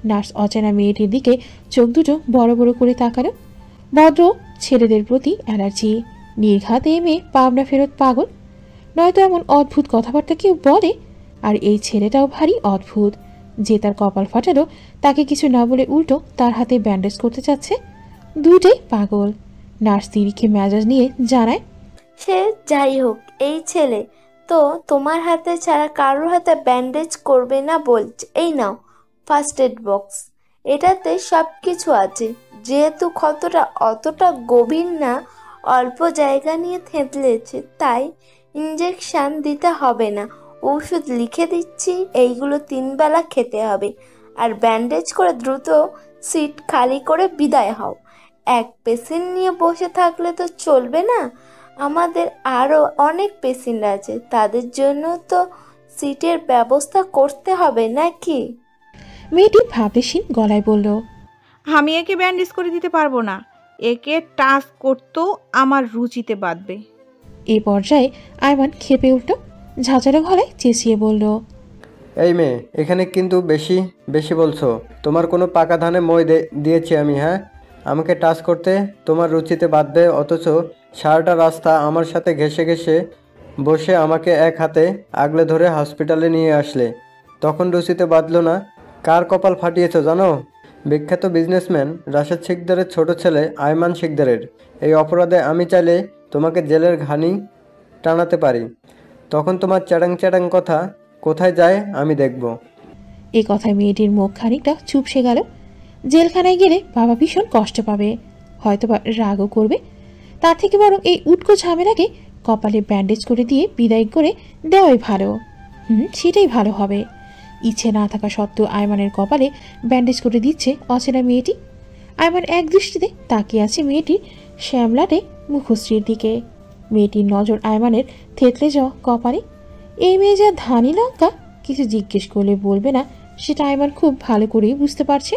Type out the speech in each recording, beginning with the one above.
Nurse অচেনা মেয়েটির দিকে চোখ দুটো বড় বড় করে তাকালো। ভদ্র ছেলেদের প্রতি অ্যালার্জি, নির্ঘাত এই মেয়ে পাবনা ফেরত পাগল, নয়তো এমন অদ্ভুত কথাবার্তা কেউ বলে। আর এই ছেলেটাও ভারী অদ্ভুত, যে তার কপাল ফাটালো তাকে কিছু না বলে উল্টো তার হাতে ব্যান্ডেজ করতে চাচ্ছে। দুইটাই পাগল। নার্স তিরিকে মেজাজ নিয়ে জানায়, সে যাই হোক, এই ছেলে তো তোমার হাতে ছাড়া কারোর হাতে ব্যান্ডেজ করবে না বলছে। এই নাও ফার্স্ট এড বক্স, এটাতে সব কিছু আছে। যেহেতু ক্ষতটা অতটা গভীর না, অল্প জায়গা নিয়ে থেঁতলেছে, তাই ইঞ্জেকশন দিতে হবে না। ওষুধ লিখে দিচ্ছি, এইগুলো 3 বেলা খেতে হবে। আর ব্যান্ডেজ করে দ্রুত সিট খালি করে বিদায় হও। এক পেশেন্ট নিয়ে বসে থাকলে তো চলবে না, আমাদের আরও অনেক পেশেন্ট আছে, তাদের জন্য তো সিটের ব্যবস্থা করতে হবে নাকি? মেয়েটি ভাবলেশীন গলায় বলল, আমি একে ব্যান্ডেজ করে দিতে পারবো না, একে টাচ করতেও আমার রুচিতে বাঁধবে। এই পর্যায়ে আয়মান খেপে উঠল, ঝাঁঝালো গলায় চেঁচিয়ে বলল, এই মেয়ে, এখানে কিন্তু বেশি বেশি বলছো। তোমার কোনো পাকা ধানে মই দিয়েছি আমি? হ্যাঁ, আমাকে টাচ করতে তোমার রুচিতে বাঁধবে, অথচ সারাটা রাস্তা আমার সাথে ঘেঁষে ঘেঁষে বসে আমাকে এক হাতে আগলে ধরে হসপিটালে নিয়ে আসলে, তখন রুচিতে বাঁধলো না? কার কপাল ফাটিয়েছো জানো? বিখ্যাত বিজনেসম্যান রাশেদ শিকদারের ছোট ছেলে আয়মান শিকদারের। এই অপরাধে আমি চাইলে তোমাকে জেলের ঘানি টানাতে পারি। তখন তোমার চ্যাটাং চ্যাটাং কথা কোথায় যায় আমি দেখব। এই কথায় মেয়েটির মুখ খানিকটা চুপসে গেল। জেলখানায় গেলে বাবা ভীষণ কষ্ট পাবে, হয়তোবা রাগও করবে। তার থেকে বরং এই উটকো ঝামেলাকে কপালে ব্যান্ডেজ করে দিয়ে বিদায় করে দেওয়াই ভালো। সেটাই ভালো হবে। ইচ্ছে না থাকা সত্ত্বেও আয়মানের কপালে ব্যান্ডেজ করে দিচ্ছে অচেনা মেয়েটি। আয়মান এক দৃষ্টিতে তাকিয়ে আছে মেয়েটির শ্যামলাটে মুখশ্রীর দিকে। মেয়েটির নজর আয়মানের থেতলে যাওয়া কপালে। এই মেয়ে যা ধানি লঙ্কা, কিছু জিজ্ঞেস করলে বলবে না, সেটা আয়মান খুব ভালো করেই বুঝতে পারছে।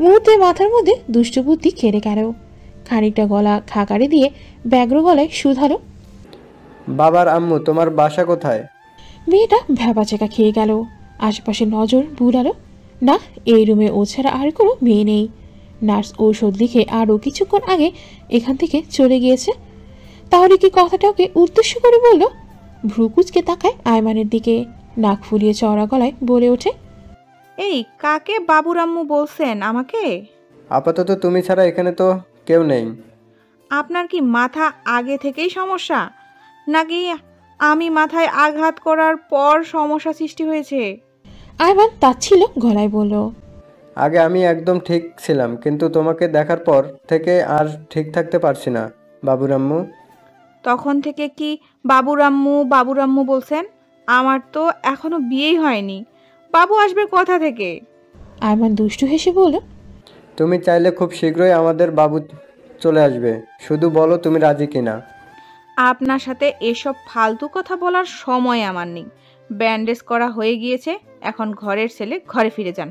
মুহূর্তে মাথার মধ্যে দুষ্ট বুদ্ধি খেলে গেল। খানিকটা গলা খাকারে দিয়ে ব্যগ্র গলায় শুধালো, বাবার আম্মু, তোমার বাসা কোথায়? মেয়েটা ভ্যাবাচেকা খেয়ে গেল। আশেপাশে নজর বুলালো। না, এই রুমে ও ছাড়া আর কোনো মেয়ে নেই। নার্স ঔষধ লিখে আরও কিছুক্ষণ আগে এখান থেকে চলে গিয়েছে। তাহলে কি কথাটা ওকে উদ্দেশ্য করে বলল? ভ্রুকুচকে তাকায় আয়মানের দিকে, নাক ফুলিয়ে চওড়া গলায় বলে ওঠে, এই কাকে বাবুর আম্মু বলছেন আমাকে? আপাতত তুমি ছাড়া এখানে তো কেউ নেই। আপনার কি মাথা আগে থেকেই সমস্যা, নাকি আমি মাথায় আঘাত করার পর সমস্যা সৃষ্টি হয়েছে? আয়মান তাচ্ছিল গলায় বলল, আগে আমি একদম ঠিক ছিলাম, কিন্তু তোমাকে দেখার পর থেকে আর ঠিক থাকতে পারছি না বাবুর আম্মু। তখন থেকে কি বাবুরাম্মু বলছেন? আমার তো এখনো বিয়েই হয়নি, বাবু আসবে কোথা থেকে? আয়মান দুষ্টু হেসে বলল, তুমি চাইলে খুব শীঘ্রই আমাদের বাবু চলে আসবে, শুধু বলো তুমি রাজি কিনা। আপনার সাথে এসব ফালতু কথা বলার সময় আমার নেই। ব্যান্ডেজ করা হয়ে গিয়েছে, এখন ঘরের ছেলে ঘরে ফিরে যান।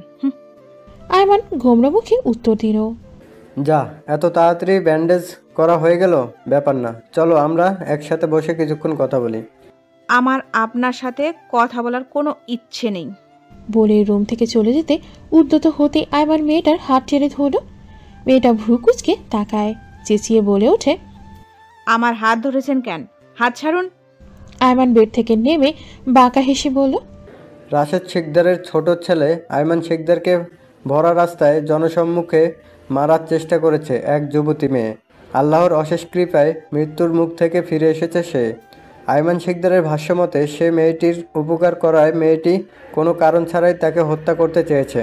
আয়মান গোমরা মুখে উত্তর দিল, যা, এত তাড়াতাড়ি ব্যান্ডেজ করা হয়ে গেল? ব্যাপার না, চলো আমরা একসাথে বসে কিছুক্ষণ কথা বলি। আমার আপনার সাথে কথা বলার কোনো ইচ্ছে নেই। বলে রুম থেকে চলে যেতে উদ্যত হতে আয়মান মেয়েটার হাত টেনে ধরল। মেয়েটা ভ্রুকুচকে তাকায়, চেঁচিয়ে বলে ওঠে, আমার হাত ধরেছেন কেন? হাত ছাড়ুন। আয়মান বেড থেকে নেমে বাঁকা হেসে বলল, রাশেদ শিকদারের ছোট ছেলে আয়মান শিকদারকে ভরা রাস্তায় জনসম্মুখে মারার চেষ্টা করেছে এক যুবতী মেয়ে। আল্লাহর অশেষ কৃপায় মৃত্যুর মুখ থেকে ফিরে এসেছে সে। আয়মান শিকদারের ভাষ্যমতে সে মেয়েটির উপকার করায় মেয়েটি কোনো কারণ ছাড়াই তাকে হত্যা করতে চেয়েছে।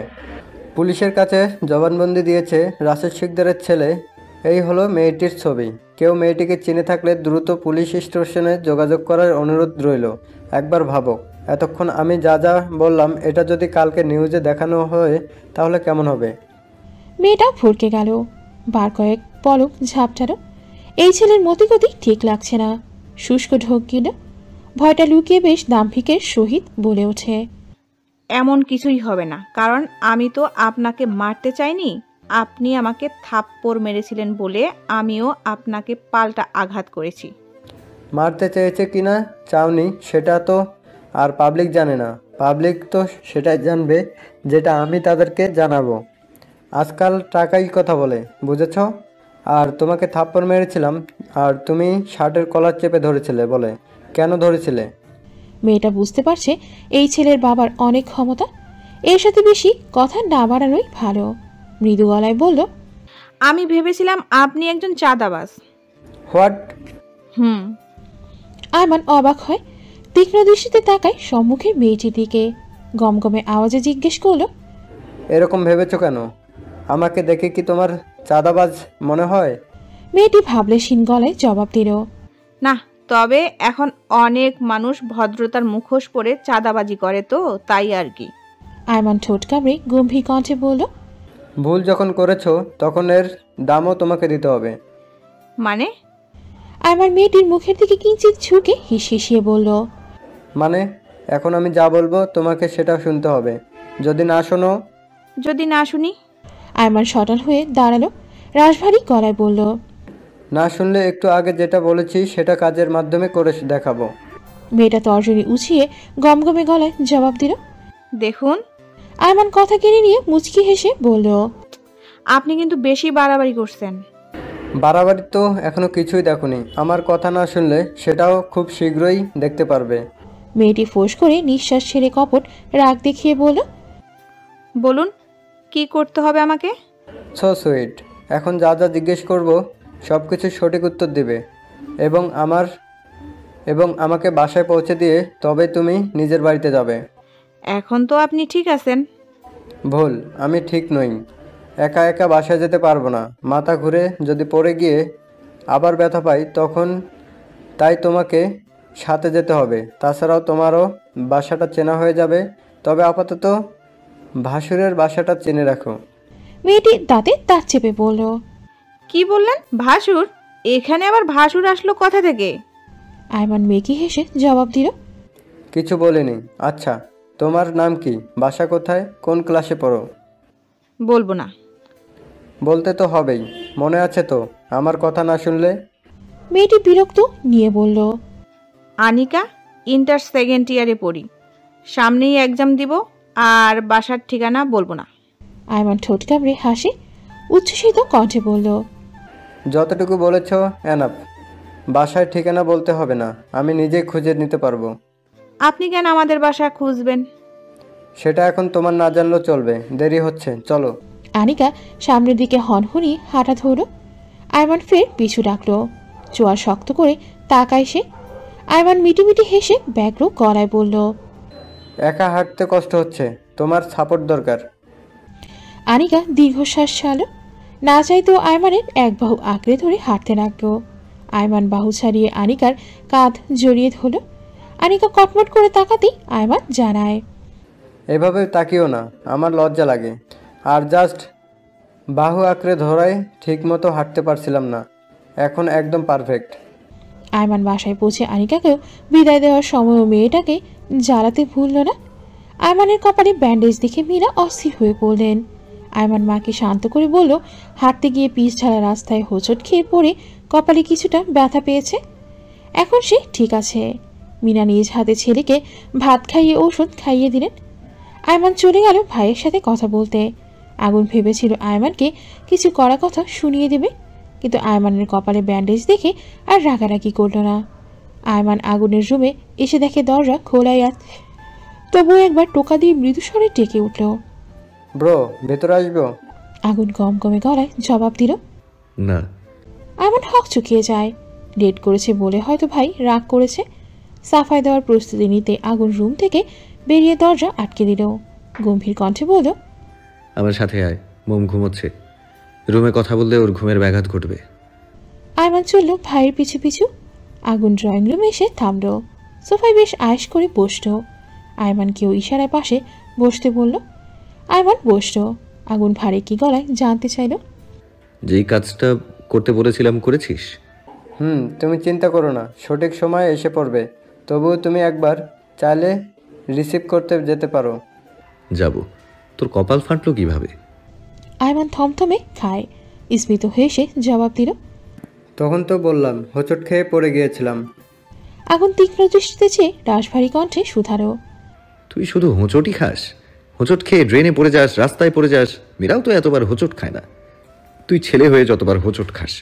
পুলিশের কাছে জবানবন্দি দিয়েছে রাশেদ শিকদারের ছেলে। এই হলো মেয়েটির ছবি। কেউ মেয়েটিকে চিনে থাকলে দ্রুত পুলিশ স্টেশনে যোগাযোগ করার অনুরোধ রইল। একবার ভাবো, এতক্ষণ আমি যা যা বললাম, এটা যদি কালকে নিউজে দেখানো হয় তাহলে কেমন হবে? মেয়েটা ভরকে গেল। বার কয়েক পলক ঝাপটালো। এই ছেলের মতিগতি ঠিক লাগছে না। শুষ্ক ঢোক গিল। ভয়টা লুকিয়ে বেশ দাম্ভিকের সহিত বলে ওঠে, এমন কিছুই হবে না, কারণ আমি তো আপনাকে মারতে চাইনি। আপনি আমাকে থাপ্পড় মেরেছিলেন বলে আমিও আপনাকে পাল্টা আঘাত করেছি। মারতে চেয়েছে কিনা চাওনি সেটা তো আর পাবলিক জানে না। পাবলিক তো সেটাই জানবে যেটা আমি তাদেরকে জানাবো। আজকাল টাকাই কথা বলে, বুঝেছ? আর তোমাকে থাপ্পড় মেরেছিলাম আর তুমি শার্টের কলার চেপে ধরেছিলে বলে। কেন ধরেছিলে? মেয়েটা বুঝতে পারছে এই ছেলের বাবার অনেক ক্ষমতা। এর সাথে বেশি কথা না বাড়ানোই ভালো। মৃদু গলায় বলল, আমি ভেবেছিলাম আপনি একজন চাঁদাবাজ। হোয়াট? হুম। আয়মান অবাক হয়, তীক্ষ্ণ দৃষ্টিতে তাকায় সম্মুখের মেয়েটির দিকে। গমগমে আওয়াজে জিজ্ঞেস করলো, এরকম ভেবেছো কেন? আমাকে দেখে কি তোমার চাঁদাবাজ মনে হয়? মেয়েটি ভাবলেশীন গলায় জবাব দিল, না, তবে এখন অনেক মানুষ ভদ্রতার মুখোশ পরে চাঁদাবাজি করে, তো তাই আর কি। আয়মান ঠোঁট কামড়ে গম্ভীর কণ্ঠে বলল, ভুল যখন করেছো তখন এর দামও তোমাকে দিতে হবে। মানে? আয়মান মেয়েটির মুখের দিকে কিঞ্চিত ঝুঁকে হিসিয়ে বলল, মানে এখন আমি যা বলবো তোমাকে সেটা শুনতে হবে। যদি না শোনো? যদি না শুনি? আয়মান সটল হয়ে দাঁড়ালো, রাশভারী গলায় বলল, না শুনলে একটু আগে যেটা বলেছি সেটা কাজের মাধ্যমে করে দেখাবো। মেয়েটা তর্জনী উছিয়ে গমগমে গলায় জবাব দিল। দেখুন, আয়মান কথা কেড়ে নিয়ে মুচকি হেসে বলল, আপনি কিন্তু বেশি বাড়াবাড়ি করছেন। বাড়াবাড়ি তো এখনো কিছুই দেখোনি। আমার কথা না শুনলে সেটাও খুব শীঘ্রই দেখতে পারবে। মেয়েটি ফোঁস করে নিঃশ্বাস ছেড়ে কপট রাগ দেখিয়ে বলল, বলুন, কি করতে হবে আমাকে? So sweet. এখন যা যা জিজ্ঞেস করব সব কিছু সঠিক উত্তর দেবে এবং আমাকে বাসায় পৌঁছে দিয়ে তবে তুমি নিজের বাড়িতে যাবে। এখন তো আপনি ঠিক আছেন। ভুল, আমি ঠিক নই। একা একা বাসায় যেতে পারবো না। মাথা ঘুরে যদি পড়ে গিয়ে আবার ব্যথা পাই তখন, তাই তোমাকে সাথে যেতে হবে। তাছাড়াও তোমারও বাসাটা চেনা হয়ে যাবে। তবে আপাতত ভাসুরের বাসাটা চেনে রাখো। মেয়েটি দাঁতে দাঁত চেপে বলল, কি বললেন? ভাসুর? এখানে আবার ভাসুর আসলো কথা থেকে? আয়মান মেকি হেসে জবাব দিল, কিছু বলিনি। আচ্ছা, তোমার নাম কি? বাসা কোথায়? কোন ক্লাসে পড়ো? বলবো না। বলতে তো হবেই। মনে আছে তো আমার কথা না শুনলে? মেয়েটি বিরক্ত নিয়ে বলল, আনিকা, ইন্টার সেকেন্ড ইয়ারে পড়ি। সামনেই এক্সাম দিব, আর বাসার ঠিকানা বলবো না। আয়মান ঠোঁট কামড়ে হাসে, উচ্ছ্বসিত কণ্ঠে বলল, যতটুকু বলেছ এনাফ। বাসায় ঠিকানা বলতে হবে না, আমি নিজেই খুঁজে নিতে পারবো। আপনি কেন আমাদের বাসা খুঁজবেন? সেটা এখন তোমার না জানলেও চলবে। দেরি হচ্ছে, চলো। আনিকা সামনের দিকে হনহনি হাঁটা ধরল। আয়মান ফের পিছু ডাকলো। চোয়ার শক্ত করে তাকায় সে। আয়মান মিটিমিটি হেসে ব্যগ্র গলায় বলল, একা হাঁটতে কষ্ট হচ্ছে, তোমার সাপোর্ট দরকার। আনিকা দীর্ঘশ্বাস ছাড়ল। না চাইতেও আয়মানের এক বাহু আঁকড়ে ধরে হাঁটতে লাগলো। আয়মান বাহু ছাড়িয়ে আনিকার কাঁধ জড়িয়ে ধরল। আনিকা কটমট করে তাকাতেই আয়মান জানায়, এভাবে তাকিও না, আমার লজ্জা লাগে। আর জাস্ট বাহু আঁকড়ে ধরায় ঠিক মতো হাঁটতে পারছিলাম না, এখন একদম পারফেক্ট। আয়মান বাসায় পৌঁছে আনিকাকেও বিদায় দেওয়ার সময়ও মেয়েটাকে জ্বালাতে ভুলল না। আয়মানের কপালে ব্যান্ডেজ দেখে মীরা অস্থির হয়ে পড়লেন। আয়মান মাকে শান্ত করে বলল, হাঁটতে গিয়ে পিচ ঢালা রাস্তায় হোঁচট খেয়ে পড়ে কপালে কিছুটা ব্যথা পেয়েছে। এখন সে ঠিক আছে। মীরা নিজ হাতে ছেলেকে ভাত খাইয়ে ওষুধ খাইয়ে দিলেন। আয়মান চলে গেল ভাইয়ের সাথে কথা বলতে। আগুন ভেবেছিল আয়মানকে কিছু কড়া কথা শুনিয়ে দেবে, কিন্তু আয়মানের কপালে ব্যান্ডেজ দেখে আর রাগারাগি করল না। আয়মান আগুনের রুমে এসে দেখে দরজা খোলাই আছে। তবুও একবার টোকা দিয়ে মৃদু স্বরে ডেকে উঠল, ব্রো, ভেতরে আসবো? আগুন গমগমে গলায় জবাব দিল। না। আয়মান হক চুকিয়ে যায়। ডেট করেছে বলে হয়তো ভাই রাগ করেছে। সাফাই দেওয়ার প্রস্তুতি নিতে আগুন রুম থেকে বেরিয়ে দরজা আটকে দিল। গম্ভীর কণ্ঠে বলল, আমার সাথে আয়, মোম ঘুমোচ্ছে। রুমে কথা বললে ওর ঘুমের ব্যাঘাত ঘটবে। আয়মান চলল ভাইয়ের পিছু পিছু। আগুন ড্রয়িং রুমে এসে থামল। সোফায় বেশ আয়েশ করে বসল। আয়মানকেও ইশারায় পাশে বসতে বলল। আয়মান বসল। আগুন ভারে কি গলায় জানতে চাইল, যেই কাজটা করতে বলেছিলাম করেছিস? তুমি চিন্তা করো না, সঠিক সময়ে এসে পড়বে। তবুও তুমি একবার চাইলে রিসিভ করতে যেতে পারো। যাব। তোর কপাল ফাটলো কিভাবে? আয়মান থমথমে খায়। স্মিত হয়ে সে জবাব দিল, তখন তো বললাম হোঁচট খেয়ে পড়ে গিয়েছিলাম। আগুন তীক্ষ্ণ দৃষ্টিতে চেয়ে রাশভারী কণ্ঠে শুধারো, তুই শুধু হোঁচটই খাস? হোঁচট খেয়ে ড্রেনে পড়ে যাস, রাস্তায় পড়ে যাস। মীরাও তো এতবার হোঁচট খায় না, তুই ছেলে হয়ে যতবার হোঁচট খাস।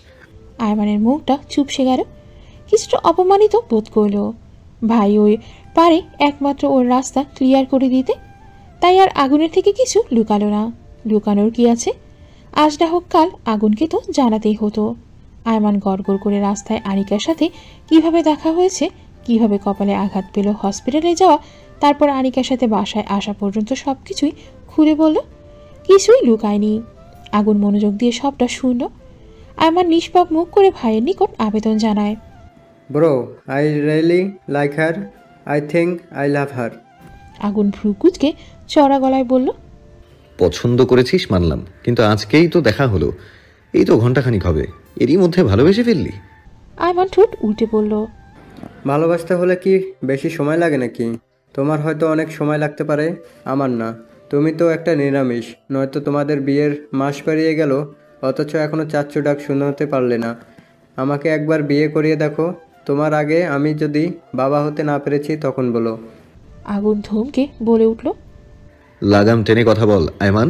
আয়মানের মুখটা চুপসে গেল, কিছুটা অপমানিত বোধ করল। ভাই ওই পারে একমাত্র ওর রাস্তা ক্লিয়ার করে দিতে, তাই আর আগুনের থেকে কিছু লুকালো না। লুকানোর কি আছে, আজ না হোক কাল আগুনকে তো জানাতেই হতো। আয়মান গড়গড় করে রাস্তায় আনিকার সাথে কিভাবে দেখা হয়েছে, কিভাবে কপালে আঘাত পেল, হসপিটালে যাওয়া, তারপর আনিকার সাথে বাসায় আসা পর্যন্ত সব কিছুই খুলে বলল। কিছুই লুকায়নি। আগুন মনোযোগ দিয়ে সবটা শুনল। আয়মান নিষ্পাপ মুখ করে ভাইয়ের নিকট আবেদন জানায়। Bro, I really like her, I think I love her. আগুন ভ্রু কুচকে চড়া গলায় বলল। পছন্দ করেছিস মানলাম, কিন্তু আজকেই তো দেখা হলো, এই তো ঘন্টাখানিক হবে, এরই মধ্যে ভালোবেসে ফেললি? আয়মান ঠোঁট উল্টে বলল। ভালোবাসতে হলে কি বেশি সময় লাগে নাকি? তোমার হয়তো অনেক সময় লাগতে পারে, আমার না। তুমি তো একটা নিরামিষ, নয়তো তোমাদের বিয়ের মাস পেরিয়ে গেল, অথচ এখনও চাচ্চু ডাক শুনতে পারলে না। আমাকে একবার বিয়ে করিয়ে দেখো, তোমার আগে আমি যদি বাবা হতে না পেরেছি তখন বলো। আগুন ধমকে বলে উঠল। লাগাম টেনে কথা বল আয়মান,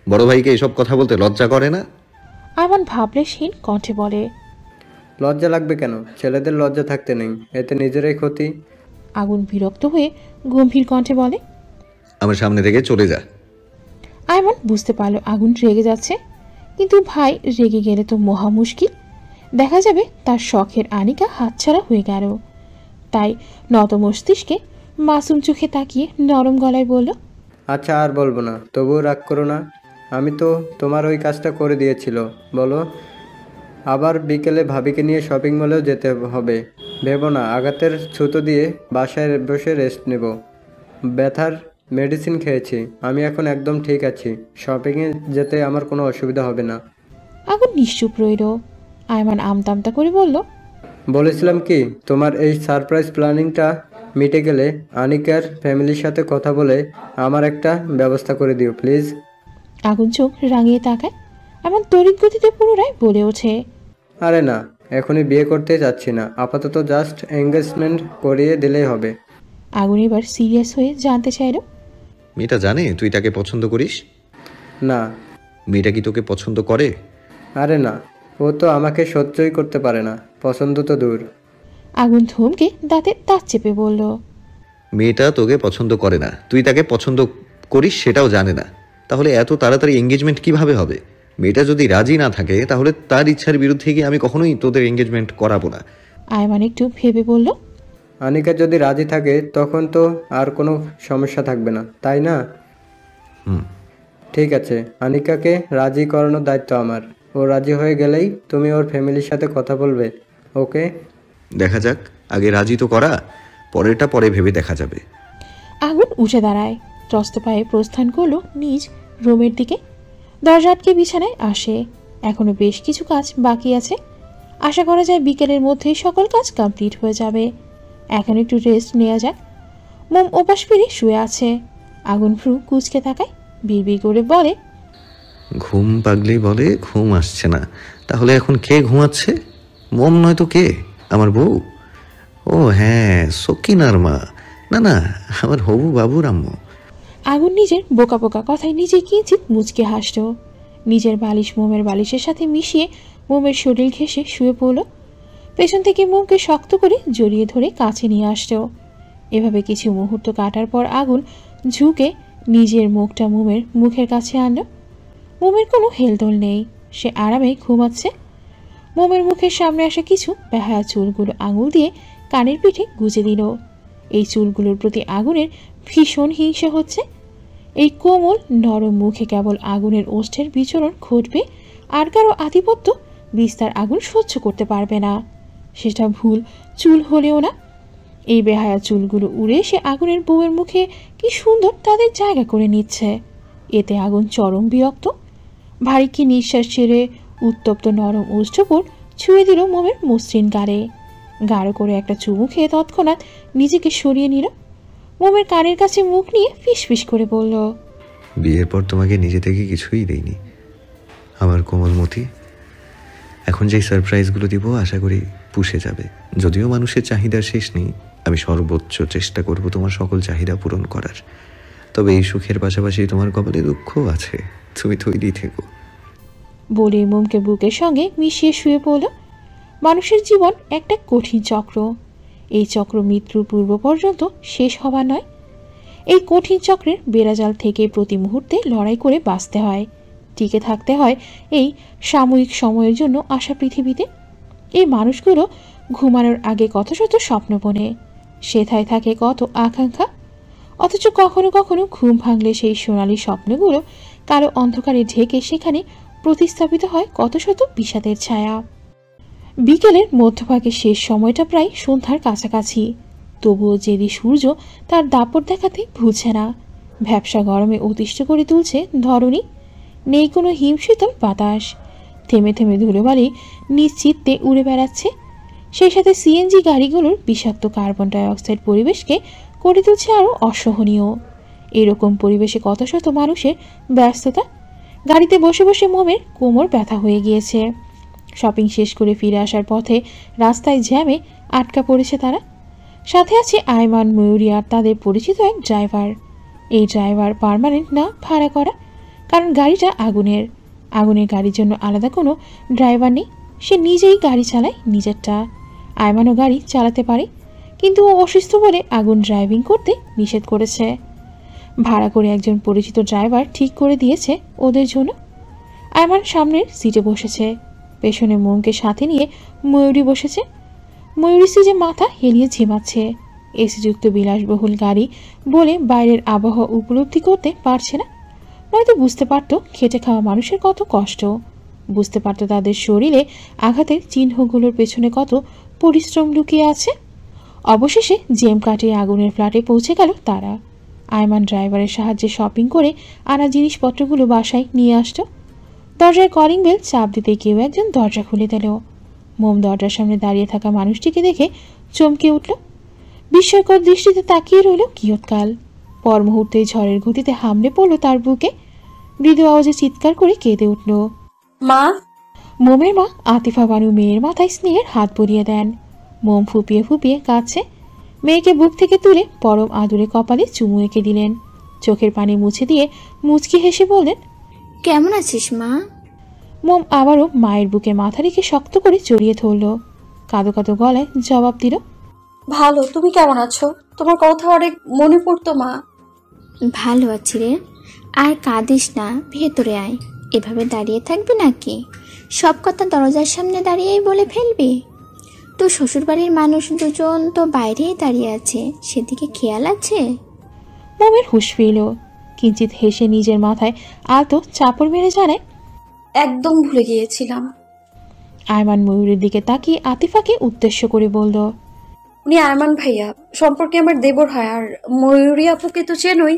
বড় ভাইকে এসব কথা বলতে লজ্জা করে না? আয়মান ভাবলেশহীন কণ্ঠে বলে। লজ্জা লাগবে কেন? ছেলেদের লজ্জা থাকতে নেই, এতে নিজেরাই ক্ষতি। আগুন বিরক্ত হয়ে গম্ভীর কণ্ঠে বলে। আমার সামনে থেকে চলে যা। আয়মান বুঝতে পারল আগুন রেগে যাচ্ছে, কিন্তু ভাই রেগে গেলে তো মহা মুশকিল, দেখা যাবে তার শখের আনিকা হাতছাড়া হয়ে গেল। তাই নত মস্তিষ্কে মাসুম চোখে তাকিয়ে নরম গলায় বলল। আচ্ছা, আর বলবো না, তবুও রাগ করো না। আমি তো তোমার ওই কাজটা করে দিয়েছিল, বলো। আবার বিকেলে ভাবিকে নিয়ে শপিং মলেও যেতে হবে। ভেবো না আঘাতের ছুতো দিয়ে বাসায় বসে রেস্ট নেব। ব্যথার মেডিসিন খেয়েছি, আমি এখন একদম ঠিক আছি। শপিংয়ে যেতে আমার কোনো অসুবিধা হবে না। আগুন নিশ্চুপ রইল। আয়মান আমতামতা করে বলল। বলেছিলাম কি, তোমার এই সারপ্রাইজ প্ল্যানিংটা মিটে গেলে আনিকার ফ্যামিলির সাথে কথা বলে আমার একটা ব্যবস্থা করে দিও প্লিজ। আগুন চোখ রাঙিয়ে তাকায়। এমন তড়িৎ গতিতে পুনরায় বলে ওঠে। আরে না, এখনই বিয়ে করতে যাচ্ছি না, আপাতত জাস্ট এঙ্গেজমেন্ট করিয়ে দিলেই হবে। আগুন এবার সিরিয়াস হয়ে জানতে চাইল। মেয়েটা জানে তুই তাকে পছন্দ করিস? না। মেয়েটা কি তোকে পছন্দ করে? আরে না, ও তো আমাকে সহ্যই করতে পারে না, পছন্দ তো দূর। আগুন থমকে দাঁতে দাঁত চেপে বলল। মেয়েটা তোকে পছন্দ করে না, তুই তাকে পছন্দ করিস সেটাও জানে না, তাহলে এত তাড়াতাড়ি এঙ্গেজমেন্ট কিভাবে হবে? মেয়েটা যদি রাজি না থাকে তাহলে তার ইচ্ছার বিরুদ্ধে গিয়ে আমি কখনোই তোদের এঙ্গেজমেন্ট করাবো না। আয়মান একটু ভেবে বলল। আনিকা যদি রাজি থাকে তখন তো আর কোনো সমস্যা থাকবে না, তাই না? ঠিক আছে, আনিকাকে রাজি করানোর দায়িত্ব আমার। ও রাজি হয়ে গেলেই তুমি ওর ফ্যামিলির সাথে কথা বলবে, ওকে? দেখা যাক, আগে রাজি তো করা, পরেরটা পরে ভেবে দেখা যাবে। আগুন উঠে দাঁড়ায়, ত্রস্ত পায়ে প্রস্থান করলো নিজ রুমের দিকে। দরজা আটকে বিছানায় আসে। এখনো বেশ কিছু কাজ বাকি আছে, আশা করা যায় বিকেলের মধ্যেই সকল কাজ কমপ্লিট হয়ে যাবে। এখন একটু রেস্ট নেওয়া যাক। মোম ওপাশ ফিরে শুয়ে আছে। আগুন ভ্রু কুচকে তাকায়, বিড়বিড় করে বলে। ঘুম পাগলি বলে ঘুম আসছে না, তাহলে এখন কে ঘুমাচ্ছে? মম নয় তো কে? আমার বউ? ও হ্যাঁ, সকিনার মা। না না, আমার হবু বাবুর আম্মু। আগুন নিজের বোকা বোকা কথায় নিজে কিঞ্চিত মুচকে হাসল। নিজের বালিশ মোমের বালিশের সাথে মিশিয়ে মোমের শরীর ঘেঁষে শুয়ে পড়ল। পেছন থেকে মোমকে শক্ত করে জড়িয়ে ধরে কাছে নিয়ে আসলো। এভাবে কিছু মুহূর্ত কাটার পর আগুন ঝুঁকে নিজের মুখটা মোমের মুখের কাছে আনলো। মোমের কোনো হেলদোল নেই, সে আরামে ঘুমাচ্ছে। মোমের মুখের সামনে আসা কিছু বেহায়া চুলগুলো আঙুল দিয়ে কানের পিঠে গুজে দিল। এই চুলগুলোর প্রতি আগুনের ভীষণ হিংসা হচ্ছে। এই কোমল নরম মুখে কেবল আগুনের ওষ্ঠের বিচরণ ঘটবে, আর কারো আধিপত্য বিস্তার আগুন সহ্য করতে পারবে না, সেটা ভুল চুল হলেও না। এই বেহায়া চুলগুলো উড়ে সে আগুনের বউয়ের মুখে কি সুন্দর তাদের জায়গা করে নিচ্ছে। এতে আগুন চরম বিরক্ত। ভারী কি নিঃশ্বাস ছেড়ে উত্তপ্ত নরম ওষ্ঠপুর ছুঁয়ে দিল মোমের মসৃণ গাড়ে। গাঢ় করে একটা চুমু খেয়ে তৎক্ষণাৎ নিজেকে সরিয়ে নিল। মোমের কানের কাছে মুখ নিয়ে ফিসফিস করে বলল। বিয়ের পর তোমাকে নিজে থেকে কিছুই দেইনি আমার কোমলমতি। এখন যেই সারপ্রাইজগুলো দিব আশা করি পুষে যাবে। যদিও মানুষের চাহিদার শেষ নেই, আমি সর্বোচ্চ চেষ্টা করব তোমার সকল চাহিদা পূরণ করার। তবে এই সুখের পাশাপাশি তোমার কপালে দুঃখও আছে, তুমি তৈরি থেকো। বলে মোমকে বুকের সঙ্গে মিশিয়ে শুয়ে পড়ল। মানুষের জীবন একটা কঠিন চক্র। এই চক্র মৃত্যুর পূর্ব পর্যন্ত শেষ হবার নয়। এই কঠিন চক্রের বেড়াজাল থেকে প্রতি মুহূর্তে লড়াই করে বাঁচতে হয়, টিকে থাকতে হয় এই সাময়িক সময়ের জন্য আসা পৃথিবীতে। এই মানুষগুলো ঘুমানোর আগে কত শত স্বপ্ন বোনে, সেথায় থাকে কত আকাঙ্ক্ষা, অথচ কখনো কখনো ঘুম ভাঙলে সেই সোনালী স্বপ্নগুলো কালো অন্ধকারে ঢেকে সেখানে প্রতিস্থাপিত হয় কত শত বিষাদের ছায়া। বিকেলের মধ্যভাগে শেষ সময়টা প্রায় সন্ধ্যার কাছাকাছি। তবুও জেদি সূর্য তার দাপট দেখাতে ভুলছে না। ভ্যাপসা গরমে অতিষ্ঠ করে তুলছে ধরণী। নেই কোনো হিমশীতল বাতাস, থেমে থেমে ধুলোবালি নিশ্চিত্তে উড়ে বেড়াচ্ছে। সেই সাথে সিএনজি গাড়িগুলোর বিষাক্ত কার্বন ডাইঅক্সাইড পরিবেশকে করে তুলছে আরও অসহনীয়। এরকম পরিবেশে কত শত মানুষের ব্যস্ততা। গাড়িতে বসে বসে মোমের কোমর ব্যথা হয়ে গিয়েছে। শপিং শেষ করে ফিরে আসার পথে রাস্তায় জ্যামে আটকা পড়েছে তারা। সাথে আছে আয়মান, ময়ূরী আর তাদের পরিচিত এক ড্রাইভার। এই ড্রাইভার পার্মানেন্ট না, ভাড়া করা, কারণ গাড়িটা আগুনের। আগুনের গাড়ির জন্য আলাদা কোনো ড্রাইভার নেই, সে নিজেই গাড়ি চালায় নিজেরটা। আয়মানও গাড়ি চালাতে পারে, কিন্তু ও অসুস্থ বলে আগুন ড্রাইভিং করতে নিষেধ করেছে। ভাড়া করে একজন পরিচিত ড্রাইভার ঠিক করে দিয়েছে ওদের জন্য। আয়মান সামনের সিটে বসেছে, পেছনে মোমকে সাথে নিয়ে ময়ূরী বসেছে। ময়ূরী সিজে মাথা হেলিয়ে ঝিমাচ্ছে। এসিযুক্ত বিলাসবহুল গাড়ি বলে বাইরের আবহাওয়া উপলব্ধি করতে পারছে না। নয়তো বুঝতে পারত খেটে খাওয়া মানুষের কত কষ্ট, বুঝতে পারত তাদের শরীরে আঘাতের চিহ্নগুলোর পেছনে কত পরিশ্রম লুকিয়ে আছে। অবশেষে জ্যাম কাটিয়ে আগুনের ফ্ল্যাটে পৌঁছে গেল তারা। আয়মান ড্রাইভারের সাহায্যে শপিং করে আনা জিনিসপত্রগুলো বাসায় নিয়ে আসত। দরজার কলিং বেল চাপ দিতে কেউ একজন দরজা খুলে দিল। মোম দরজার সামনে দাঁড়িয়ে থাকা মানুষটিকে দেখে চমকে উঠল। বিস্ময়কর দৃষ্টিতে তাকিয়ে রইল কিয়ৎকাল। পর মুহূর্তেই ঝড়ের গতিতে হামলে পড়ল তার বুকে। মৃদু আওয়াজে চিৎকার করে কেঁদে উঠল। মা! মোমের মা আতিফা বানু মেয়ের মাথায় স্নেহের হাত বুলিয়ে দেন। মোম ফুপিয়ে ফুপিয়ে কাঁদছে। মেয়েকে বুক থেকে তুলে পরম আদুরে কপালে চুমু এঁকে দিলেন। চোখের পানি মুছে দিয়ে মুচকি হেসে বললেন, কেমন আছিস মা? মোম আবারও মায়ের বুকে মাথা রেখে শক্ত করে জড়িয়ে ধরল। কাঁদো কাঁদো গলায় জবাব দিল, ভালো। তুমি কেমন আছো? তোমার কথা অনেক মনে পড়তো মা। ভালো আছি রে। আর কাঁদিস না, ভেতরে আয়। এভাবে দাঁড়িয়ে থাকবি নাকি? সব কথা দরজার সামনে দাঁড়িয়েই বলে ফেলবি? তো শ্বশুরবাড়ির মানুষ দুজন তো বাইরেই দাঁড়িয়ে আছে, সেদিকে খেয়াল আছে? মোমের হুঁশ ফিরল। কিঞ্চিত হেসে নিজের মাথায় আলতো চাপড় মেরে জানায়, একদম ভুলে গিয়েছিলাম। আয়মান ময়ূরের দিকে তাকিয়ে আতিফাকে উদ্দেশ্য করে বলল, উনি আয়মান ভাইয়া সম্পর্কে আমার দেবর হয়, আর ময়ূরী আপুকে তো চেনই।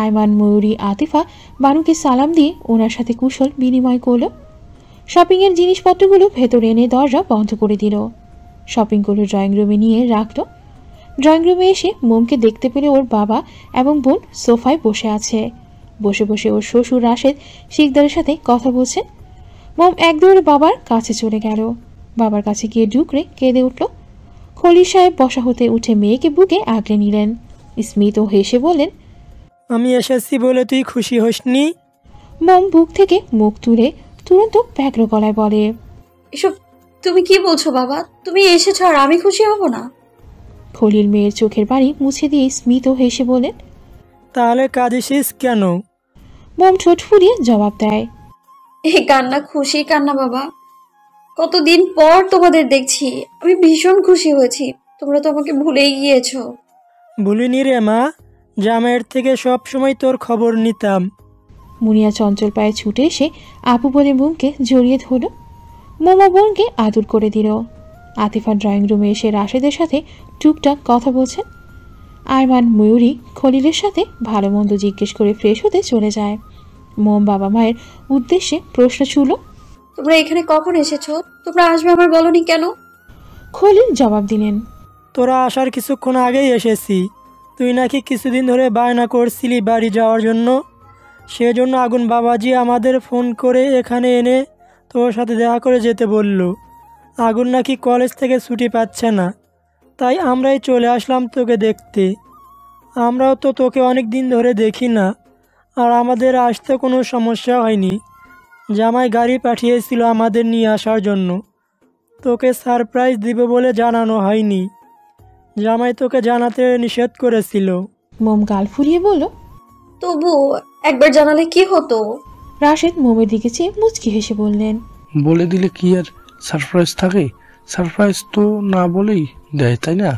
আয়মান, ময়ূরী, আতিফা বানুকে সালাম দিয়ে ওনার সাথে কুশল বিনিময় করল। শপিংয়ের জিনিসপত্রগুলো ভেতরে এনে দরজা বন্ধ করে দিল। শপিংগুলো ড্রয়িং রুমে নিয়ে রাখল। ড্রয়িং রুমে এসে মোমকে দেখতে পেলে ওর বাবা এবং বোন সোফায় বসে আছে। বসে বসে ওর শ্বশুর রাশেদ শিকদারের সাথে কথা বলছেন। মোম এক দৌড়ে বাবার কাছে চলে গেল। বাবার কাছে গিয়ে ডুকরে কেঁদে উঠল। খলিল সাহেব বসা হতে উঠে মেয়েকে বুকে আগলে নিলেন। স্মিত হেসে বললেন, আমি এসেছি বলে তুই খুশি হসনি? মোম বুক থেকে মুখ তুলে তুরন্ত ব্যগ্র গলায় বলে, এসব তুমি কি বলছো বাবা? তুমি এসেছো আর আমি খুশি হব না? খলিল মেয়ের চোখের পানি মুছে দিয়ে স্মিত হেসে বলেন, তাহলে কাঁদিসিস কেন? মোম ঠোঁট ফুলিয়ে জবাব দেয়, এই কান্না খুশি কান্না বাবা। কতদিন পর তোমাদের দেখছি, আমি ভীষণ খুশি হয়েছি। তোমরা তো আমাকে ভুলেই গিয়েছো। ভুলিনি রে মা, জামাইয়ের থেকে সব সময় তোর খবর নিতাম। মুনিয়া চঞ্চল পায়ে ছুটে এসে আপু বলে মোমকে জড়িয়ে ধরল। মোমা বোনকে আদর করে দিল। আতিফা ড্রয়িং রুমে এসে রাশেদের সাথে টুকটাক কথা বলছেন। আয়মান, ময়ূরী খলিলের সাথে ভালো মন্দ জিজ্ঞেস করে ফ্রেশ হতে চলে যায়। মোম বাবা মায়ের উদ্দেশ্যে প্রশ্ন ছুড়ল, তোমরা এখানে কখন এসেছো? তোমরা আসবে আমার বলনি কেন? খলিল জবাব দিলেন, তোরা আসার কিছুক্ষণ আগেই এসেছি। তুই নাকি কিছুদিন ধরে বায়না করছিলি বাড়ি যাওয়ার জন্য, সেজন্য আগুন বাবাজি আমাদের ফোন করে এখানে এনে তোর সাথে দেখা করে যেতে বলল। আগুন নাকি কলেজ থেকে ছুটি পাচ্ছে না, তাই আমরাই চলে আসলাম তোকে দেখতে। আমরাও তো তোকে অনেক দিন ধরে দেখি না, আর আমাদের আসতে কোনো সমস্যা হয়নি। জামাই গাড়ি পাঠিয়েছিল আমাদের নিয়ে আসার জন্য, তোকে সারপ্রাইজ দিবে বলে জানানো হয়নি। জামাই তোকে জানাতে নিষেধ করেছিল। মোম গাল ফুলিয়ে বলল। তবু একবার জানালে কি হতো? রাশেদ মোমের দিকে চেয়ে মুচকি হেসে বললেন, বলে দিলে কি আর সারপ্রাইজ থাকে? সারপ্রাইজ তো না বলেই দেয়, তাই না?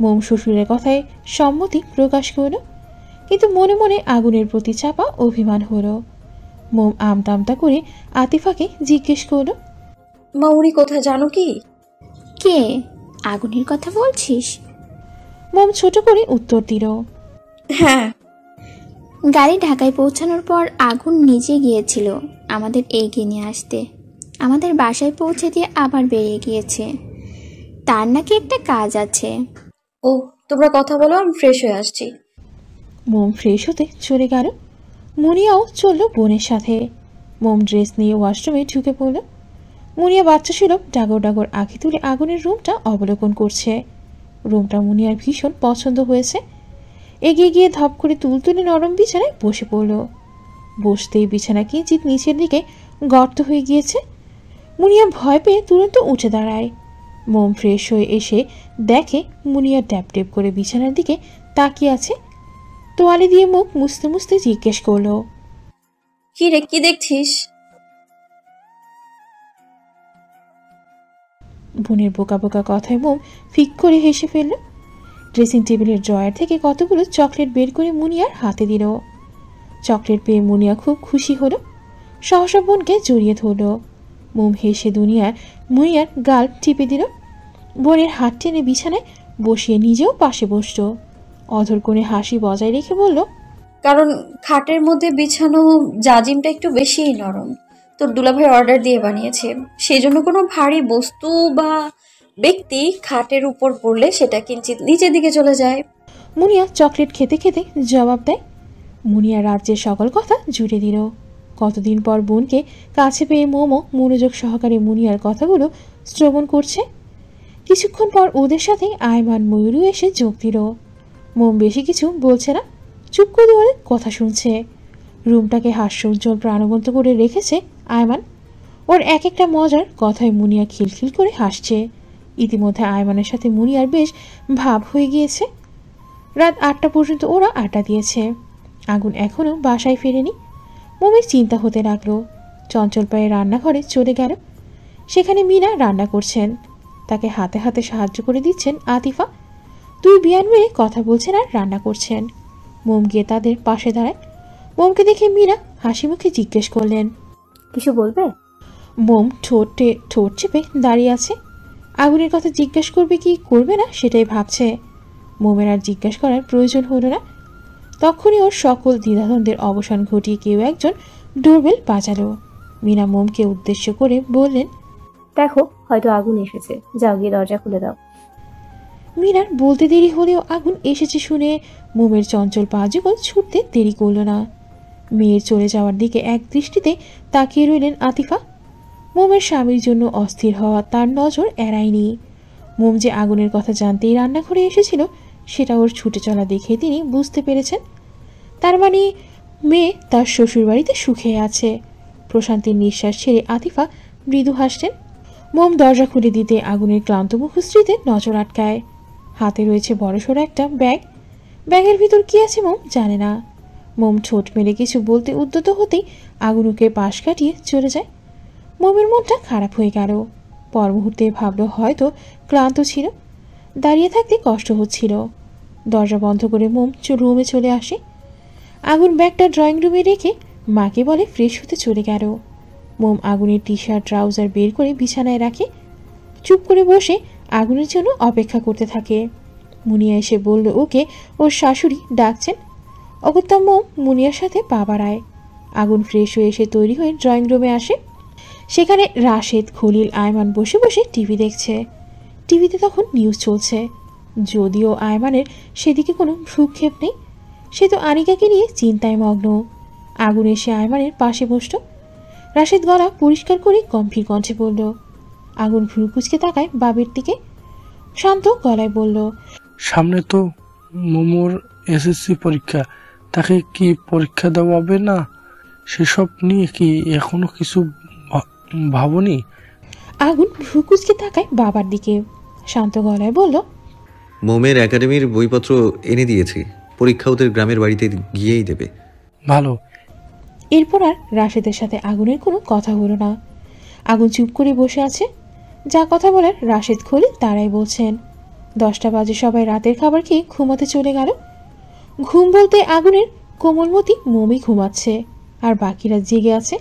মোম শ্বশুরের কথায় সম্মতি প্রকাশ করল, কিন্তু মনে মনে আগুনের প্রতি চাপা অভিমান হলো। মোম আমতা আমতা করে আতিফাকে জিজ্ঞেস করল, মা উনি কোথায় জানো কি? কে? আগুনের কথা বলছিস? মোম ছোট করে উত্তর দিল, হ্যাঁ। গাড়ি ঢাকায় পৌঁছানোর পর আগুন নিজে গিয়েছিল আমাদের এগিয়ে নিয়ে আসতে। আমাদের বাসায় পৌঁছে দিয়ে আবার বেরিয়ে গিয়েছে। তার নাকি একটা কাজ আছে। ও, তোমরা কথা বলো, আমি ফ্রেশ হয়ে আসছি। মোম ফ্রেশ হতে চলে গেল। মুনিয়াও চলল বোনের সাথে। মোম ড্রেস নিয়ে ওয়াশরুমে ঢুকে পড়ল। মুনিয়া বাচ্চা সুলভ ডাগর ডাগর আঁখি তুলে আগুনের রুমটা অবলোকন করছে। রুমটা মুনিয়ার ভীষণ পছন্দ হয়েছে। এগিয়ে গিয়ে ধপ করে তুলতুলে নরম বিছানায় বসে পড়ল। বসতেই বিছানা কিঞ্চিত নিচের দিকে গর্ত হয়ে গিয়েছে। মুনিয়া ভয় পেয়ে তুরন্ত উঠে দাঁড়ায়। মোম ফ্রেশ হয়ে এসে দেখে মুনিয়া ট্যাপ ট্যাপ করে বিছানার দিকে তাকিয়ে আছে। তোয়ালে দিয়ে মুখ মুছতে মুছতে জিজ্ঞেস করলো, কি রে, কি দেখছিস? বোনের বোকা বোকা কথায় মোম ফিক করে হেসে ফেলল। ড্রেসিং টেবিলের ড্রয়ার থেকে কতগুলো চকলেট বের করে মুনিয়ার হাতে দিল। চকলেট পেয়ে মুনিয়া খুব খুশি হলো। সহসা বোনকে জড়িয়ে ধরল। মোম হেসে মুনিয়ার গাল টিপে দিল। বোনের হাত টেনে বিছানায় বসিয়ে নিজেও পাশে বসল। অধর কোণে হাসি বজায় রেখে বলল, কারণ খাটের মধ্যে বিছানো জাজিমটা একটু বেশিই নরম। তোর দুলাভাই অর্ডার দিয়ে বানিয়েছে, সেই জন্য কোনো ভারী বস্তু বা ব্যক্তি খাটের উপর পড়লে সেটা কিঞ্চিত নিচের দিকে চলে যায়। মুনিয়া চকলেট খেতে খেতে জবাব দেয়। মুনিয়া রাজ্যের সকল কথা জুড়ে দিল। কতদিন পর বোনকে কাছে পেয়ে মোমো মনোযোগ সহকারে মুনিয়ার কথাগুলো শ্রবণ করছে। কিছুক্ষণ পর ওদের সাথে আয়মান ময়ূরও এসে যোগ দিল। মোম বেশি কিছু বলছে না, চুপ করে ওদের কথা শুনছে। রুমটাকে হাস্যোজ্জ্বল প্রাণবন্ত করে রেখেছে আয়মান। ওর এক একটা মজার কথায় মুনিয়া খিলখিল করে হাসছে। ইতিমধ্যে আয়মানের সাথে মুনিয়ার বেশ ভাব হয়ে গিয়েছে। রাত 8টা পর্যন্ত ওরা আড্ডা দিয়েছে। আগুন এখনও বাসায় ফেরেনি। মোমের চিন্তা হতে লাগলো। চঞ্চল পায়ে রান্নাঘরে চলে গেল। সেখানে মিনা রান্না করছেন। তাকে হাতে হাতে সাহায্য করে দিচ্ছেন আতিফা। দুই বিয়ান মেয়ে কথা বলছেন আর রান্না করছেন। মোম গিয়ে তাদের পাশে দাঁড়ায়। মোমকে দেখে মিনা হাসি মুখে জিজ্ঞেস করলেন, কিছু বলবে? মোম ঠোঁট চেপে দাঁড়িয়ে আছে। আগুনের কথা জিজ্ঞেস করবে কি করবে না সেটাই ভাবছে। মোমের আর জিজ্ঞেস করার প্রয়োজন হলো না। তখনই ওর সকল দ্বিধাদ্বন্দ্বের অবসান ঘটিয়ে কেউ একজন ডোরবেল বাজালো। মিনা মোমকে উদ্দেশ্য করে বললেন, দেখো, হয়তো আগুন এসেছে, যাও গিয়ে দরজা খুলে দাও। মিনার বলতে দেরি হলেও আগুন এসেছে শুনে মোমের চঞ্চল পা যুগল ছুটতে দেরি করল না। মেয়ের চলে যাওয়ার দিকে এক দৃষ্টিতে তাকিয়ে রইলেন আতিফা। মোমের স্বামীর জন্য অস্থির হওয়া তার নজর এড়ায়নি। মোম যে আগুনের কথা জানতেই রান্নাঘরে এসেছিল সেটা ওর ছুটে চলা দেখে তিনি বুঝতে পেরেছেন। তার মানে মেয়ে তার শ্বশুরবাড়িতে সুখে আছে। প্রশান্তির নিঃশ্বাস ছেড়ে আতিফা মৃদু হাসলেন। মোম দরজা খুলে দিতে আগুনের ক্লান্ত মুখশ্রীতে নজর আটকায়। হাতে রয়েছে বড়সড় একটা ব্যাগ। ব্যাগের ভিতর কি আছে মোম জানে না। মোম ঠোঁট মেরে কিছু বলতে উদ্যত হতেই আগুনকে পাশ কাটিয়ে চলে যায়। মোমের মনটা খারাপ হয়ে গেল। পর মুহূর্তে ভাবল হয়তো ক্লান্ত ছিল, দাঁড়িয়ে থাকতে কষ্ট হচ্ছিল। দরজা বন্ধ করে মোম রুমে চলে আসে। আগুন ব্যাগটা ড্রয়িং রুমে রেখে মাকে বলে ফ্রেশ হতে চলে গেল। মোম আগুনের টি শার্ট ট্রাউজার বের করে বিছানায় রাখে। চুপ করে বসে আগুনের জন্য অপেক্ষা করতে থাকে। মুনিয়া এসে বলল ওকে ওর শাশুড়ি ডাকছেন। অগত্যা মোম মুনিয়ার সাথে পা বাড়ায়। আগুন ফ্রেশ হয়ে এসে তৈরি হয়ে ড্রয়িং রুমে আসে। সেখানে রাশেদ, খলিল, আয়মান বসে বসে টিভি দেখছে। টিভিতে তখন নিউজ চলছে। যদিও আয়মানের সেদিকে কোনো ভ্রুক্ষেপ নেই, সে তো আনিকাকে নিয়ে চিন্তায় মগ্ন। আগুন এসে আয়মানের পাশে বসল। রাশেদ গলা পরিষ্কার করে গম্ভীর কণ্ঠে বলল। আগুন ভ্রু কুচকে তাকায় বাবির দিকে। শান্ত গলায় বলল, সামনে তো মোমোর এসএসসি পরীক্ষা, তাকে কি পরীক্ষা দেওয়াবে না? সেসব নিয়ে কি এখনো কিছু ভাবনি? আগুন ভ্রুকুচকে তাকায় বাবার দিকে, শান্ত গলায় বলল, মোমের একাডেমির বইপত্র এনে দিয়েছি, পরীক্ষা ওদের গ্রামের বাড়িতে গিয়েই দেবে। ভালো। এরপর আর রাশেদের সাথে আগুনের কোনো কথা হলো না। আগুন চুপ করে বসে আছে। যা কথা বলার রাশেদ খলিল তারাই বলছেন। 10টা বাজে সবাই রাতের খাবার খেয়ে ঘুমাতে চলে গেল। ঘুম বলতে আগুনের কোমলমতি মোমই ঘুমাচ্ছে, আর বাকিরা জেগে আছে।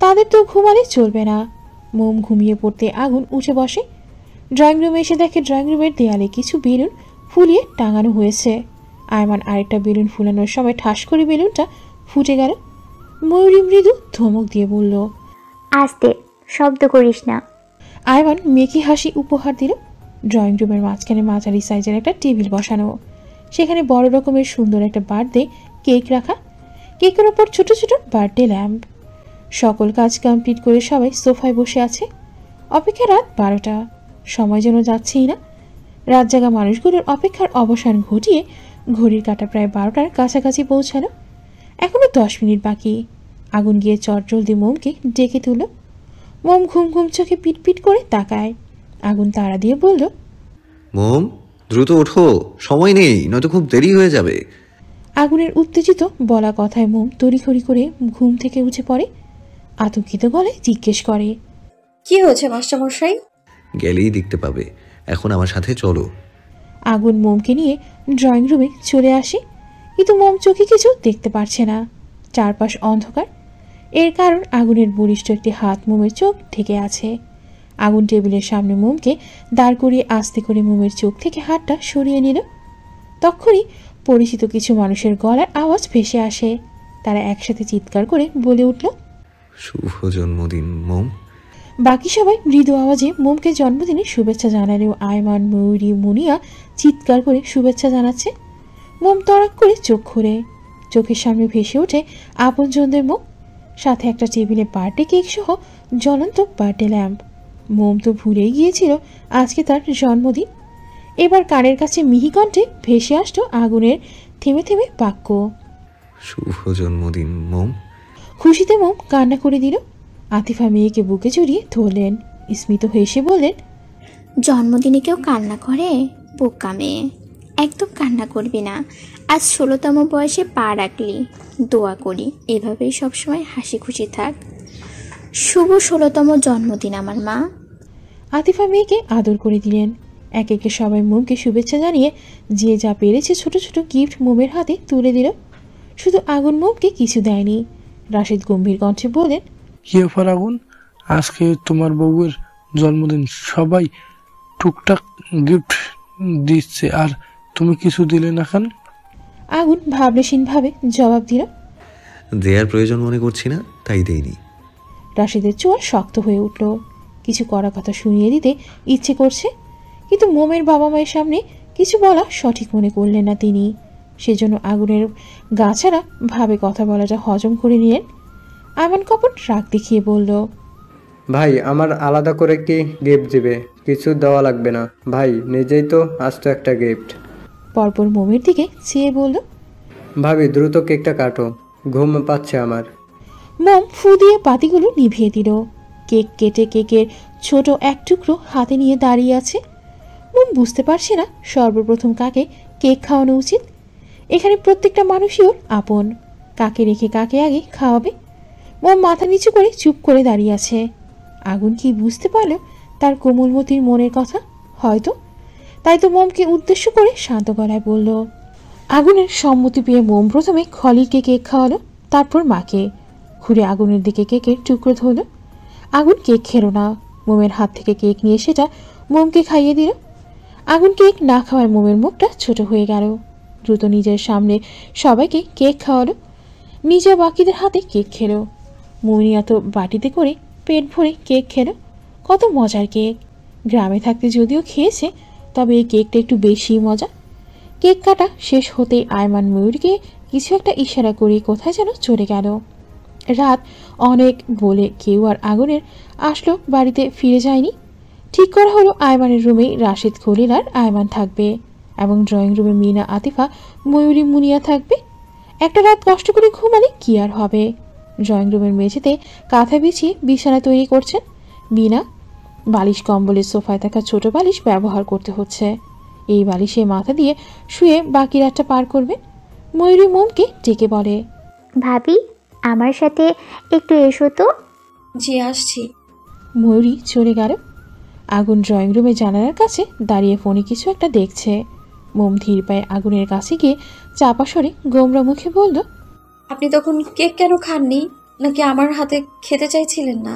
তাদের তো ঘুমালে চলবে না। মোম ঘুমিয়ে পড়তে আগুন উঠে বসে। ড্রয়িং রুমে এসে দেখে ড্রয়িং রুমের দেয়ালে কিছু বেলুন ফুলিয়ে টাঙানো হয়েছে। আয়মান আরেকটা বেলুন ফুলানোর সময় ঠাস করে বেলুনটা ফুটে গেল। ময়ূরী মৃদু ধমক দিয়ে বলল, আস্তে, শব্দ করিস না। আয়মান মেকি হাসি উপহার দিল। ড্রয়িং রুমের মাঝখানে মাঝারি সাইজের একটা টেবিল বসানো, সেখানে বড় রকমের সুন্দর একটা বার্থডে কেক রাখা, কেকের ওপর ছোট ছোট বার্থডে ল্যাম্প। সকল কাজ কমপ্লিট করে সবাই সোফায় বসে আছে। অপেক্ষা রাত 12টা, সময় যেন যাচ্ছেই না। রাত জাগা মানুষগুলোর অপেক্ষার অবসান ঘটিয়ে ঘড়ির কাঁটা প্রায় 12টার কাছাকাছি পৌঁছালো। এখনো 10 মিনিট বাকি। আগুন গিয়ে চটজলদি মোমকে ডেকে তুলল। মোম ঘুম ঘুম চোখে পিটপিট করে তাকায়। আগুন তাড়া দিয়ে বলল, মোম, দ্রুত ওঠো, সময় নেই, নয়তো খুব দেরি হয়ে যাবে। আগুনের উত্তেজিত বলা কথায় মোম তড়িঘড়ি করে ঘুম থেকে উঠে পড়ে। আতঙ্কিত গলায় জিজ্ঞেস করে, কি হয়েছে মাস্টারমশাই? গেলেই দেখতে পাবে, এখন আমার সাথে চলো। আগুন মোমকে নিয়ে ড্রয়িং রুমে চলে আসে, কিন্তু মোম চোখে কিছু দেখতে পারছে না। চারপাশ অন্ধকার। এর কারণ আগুনের বলিষ্ঠ একটি হাত মোমের চোখ ঢেকে আছে। আগুন টেবিলের সামনে মোমকে দাঁড় করিয়ে আস্তে করে মোমের চোখ থেকে হাতটা সরিয়ে নিল। তখনই পরিচিত কিছু মানুষের গলার আওয়াজ ভেসে আসে। তারা একসাথে চিৎকার করে বলে উঠল, শুভ জন্মদিন মোম। বাকি সবাই মৃদু আওয়াজে মোমকে জন্মদিনের শুভেচ্ছা জানালেও আয়মান, ময়ূরী, মুনিয়া চিৎকার করে শুভেচ্ছা জানাচ্ছে। মোম তড়াক করে চোখ খুলে, চোখের সামনে ভেসে ওঠে আপনজনদের মুখ, সাথে একটা টেবিলে বার্থডে কেক সহ জ্বলন্ত বার্থডে ল্যাম্প। মোম তো ভুলেই গিয়েছিল আজকে তার জন্মদিন। এবার কানের কাছে মিহি কণ্ঠে ভেসে আসতো আগুনের থেমে থেমে বাক্য, শুভ জন্মদিন মোম। খুশিতে মোম কান্না করে দিল। আতিফা মেয়েকে বুকে জড়িয়ে ধরলেন, স্মিত হেসে বললেন, জন্মদিনে কেউ কান্না করে? বোকা মেয়ে, একদম কান্না করবি না। আজ 16তম বয়সে পা রাখলি, দোয়া করি এভাবেই সবসময় হাসি খুশি থাক। শুভ 16তম জন্মদিন আমার মা। আতিফা মেয়েকে আদর করে দিলেন। একে একে সবাই মোমকে শুভেচ্ছা জানিয়ে যে যা পেরেছে ছোট ছোট গিফট মোমের হাতে তুলে দিল। শুধু আগুন মোমকে কিছু দেয়নি। রাশেদ গম্ভীর কণ্ঠে বললেন, কি ব্যাপার আগুন, আজকে তোমার বউয়ের জন্মদিন, সবাই টুকটাক গিফট দিচ্ছে আর তুমি কিছু দিলে না কেন? আগুন ভাবলেশীনভাবে জবাব দিল, দেয়ার প্রয়োজন মনে করছি না, তাই দেইনি। রাশেদের চোয়ার শক্ত হয়ে উঠল। কিছু করা কথা শুনিয়ে দিতে ইচ্ছে করছে, কিন্তু মোমের বাবা মায়ের সামনে কিছু বলা সঠিক মনে করলেন না তিনি। সেজন্য আগুনের গা ছাড়া ভাবে কথা বলাটা হজম করে নিলেন। আমান কপট রাগ দেখিয়ে বলল, ভাই আমার আলাদা করে কি গিফট দিবে? কিছু দেওয়া লাগবে না ভাই, নিজেই তো আস্ত একটা গিফট। পরপর মোমের দিকে চেয়ে বলল, ভাবি দ্রুত কেকটা কাটো, ঘুম পাচ্ছে আমার। মোম ফু দিয়ে বাতিগুলো নিভিয়ে দিল। কেক কেটে কেকের ছোট এক টুকরো হাতে নিয়ে দাঁড়িয়ে আছে। মোম বুঝতে পারছে না সর্বপ্রথম কাকে কেক খাওয়ানো উচিত। এখানে প্রত্যেকটা মানুষই ওর আপন, কাকে রেখে কাকে আগে খাওয়াবে। মোম মাথা নিচু করে চুপ করে দাঁড়িয়ে আছে। আগুন কি বুঝতে পারল তার কোমলমতির মনের কথা? হয়তো। তাই তো মোমকে উদ্দেশ্য করে শান্ত গলায় বলল। আগুনের সম্মতি পেয়ে মোম প্রথমে খলিলকে কেক খাওয়ালো, তারপর মাকে। ঘুরে আগুনের দিকে কেকের টুকরো ধরল। আগুন কেক খেলো না। মোমের হাত থেকে কেক নিয়ে সেটা মোমকে খাইয়ে দিল। আগুন কেক না খাওয়ায় মোমের মুখটা ছোট হয়ে গেল। দ্রুত নিজের সামনে সবাইকে কেক খাওয়ালো, নিজে বাকিদের হাতে কেক খেলো। মুনিয়া তো বাটিতে করে পেট ভরে কেক খেলো। কত মজার কেক! গ্রামে থাকতে যদিও খেয়েছে, তবে এই কেকটা একটু বেশি মজা। কেক কাটা শেষ হতেই আয়মান ময়ূরকে কিছু একটা ইশারা করে কোথায় যেন চলে গেল। রাত অনেক বলে কেউ আর আগুনের আসলো বাড়িতে ফিরে যায়নি। ঠিক করা হলো আয়মানের রুমেই রাশেদ খলিল আর আয়মান থাকবে। এবং ড্রয়িং রুমে মিনা, আতিফা, ময়ূরী, মুনিয়া থাকবে। একটা রাত কষ্ট করে ঘুমালে কি আর হবে। ড্রয়িং রুমের মেঝেতে কাঁথা বিছিয়ে বিছানা তৈরি করছেন মিনা। বালিশ কম্বলের সোফায় থাকা ছোট বালিশ ব্যবহার করতে হচ্ছে। এই বালিশে মাথা দিয়ে শুয়ে বাকি রাতটা পার করবে। ময়ূরী মোমকে ডেকে বলে, ভাবি আমার সাথে একটু এসো তো। জি আসছি। ময়ূরী চলে গেল। আগুন ড্রয়িং রুমে জানালার কাছে দাঁড়িয়ে ফোনে কিছু একটা দেখছে। মোম ধীর পায়ে আগুনের কাছে গিয়ে চাপা সরে গোমরা মুখে বলল, আপনি তখন কেক কেন খাননি? নাকি আমার হাতে খেতে চাইছিলেন না?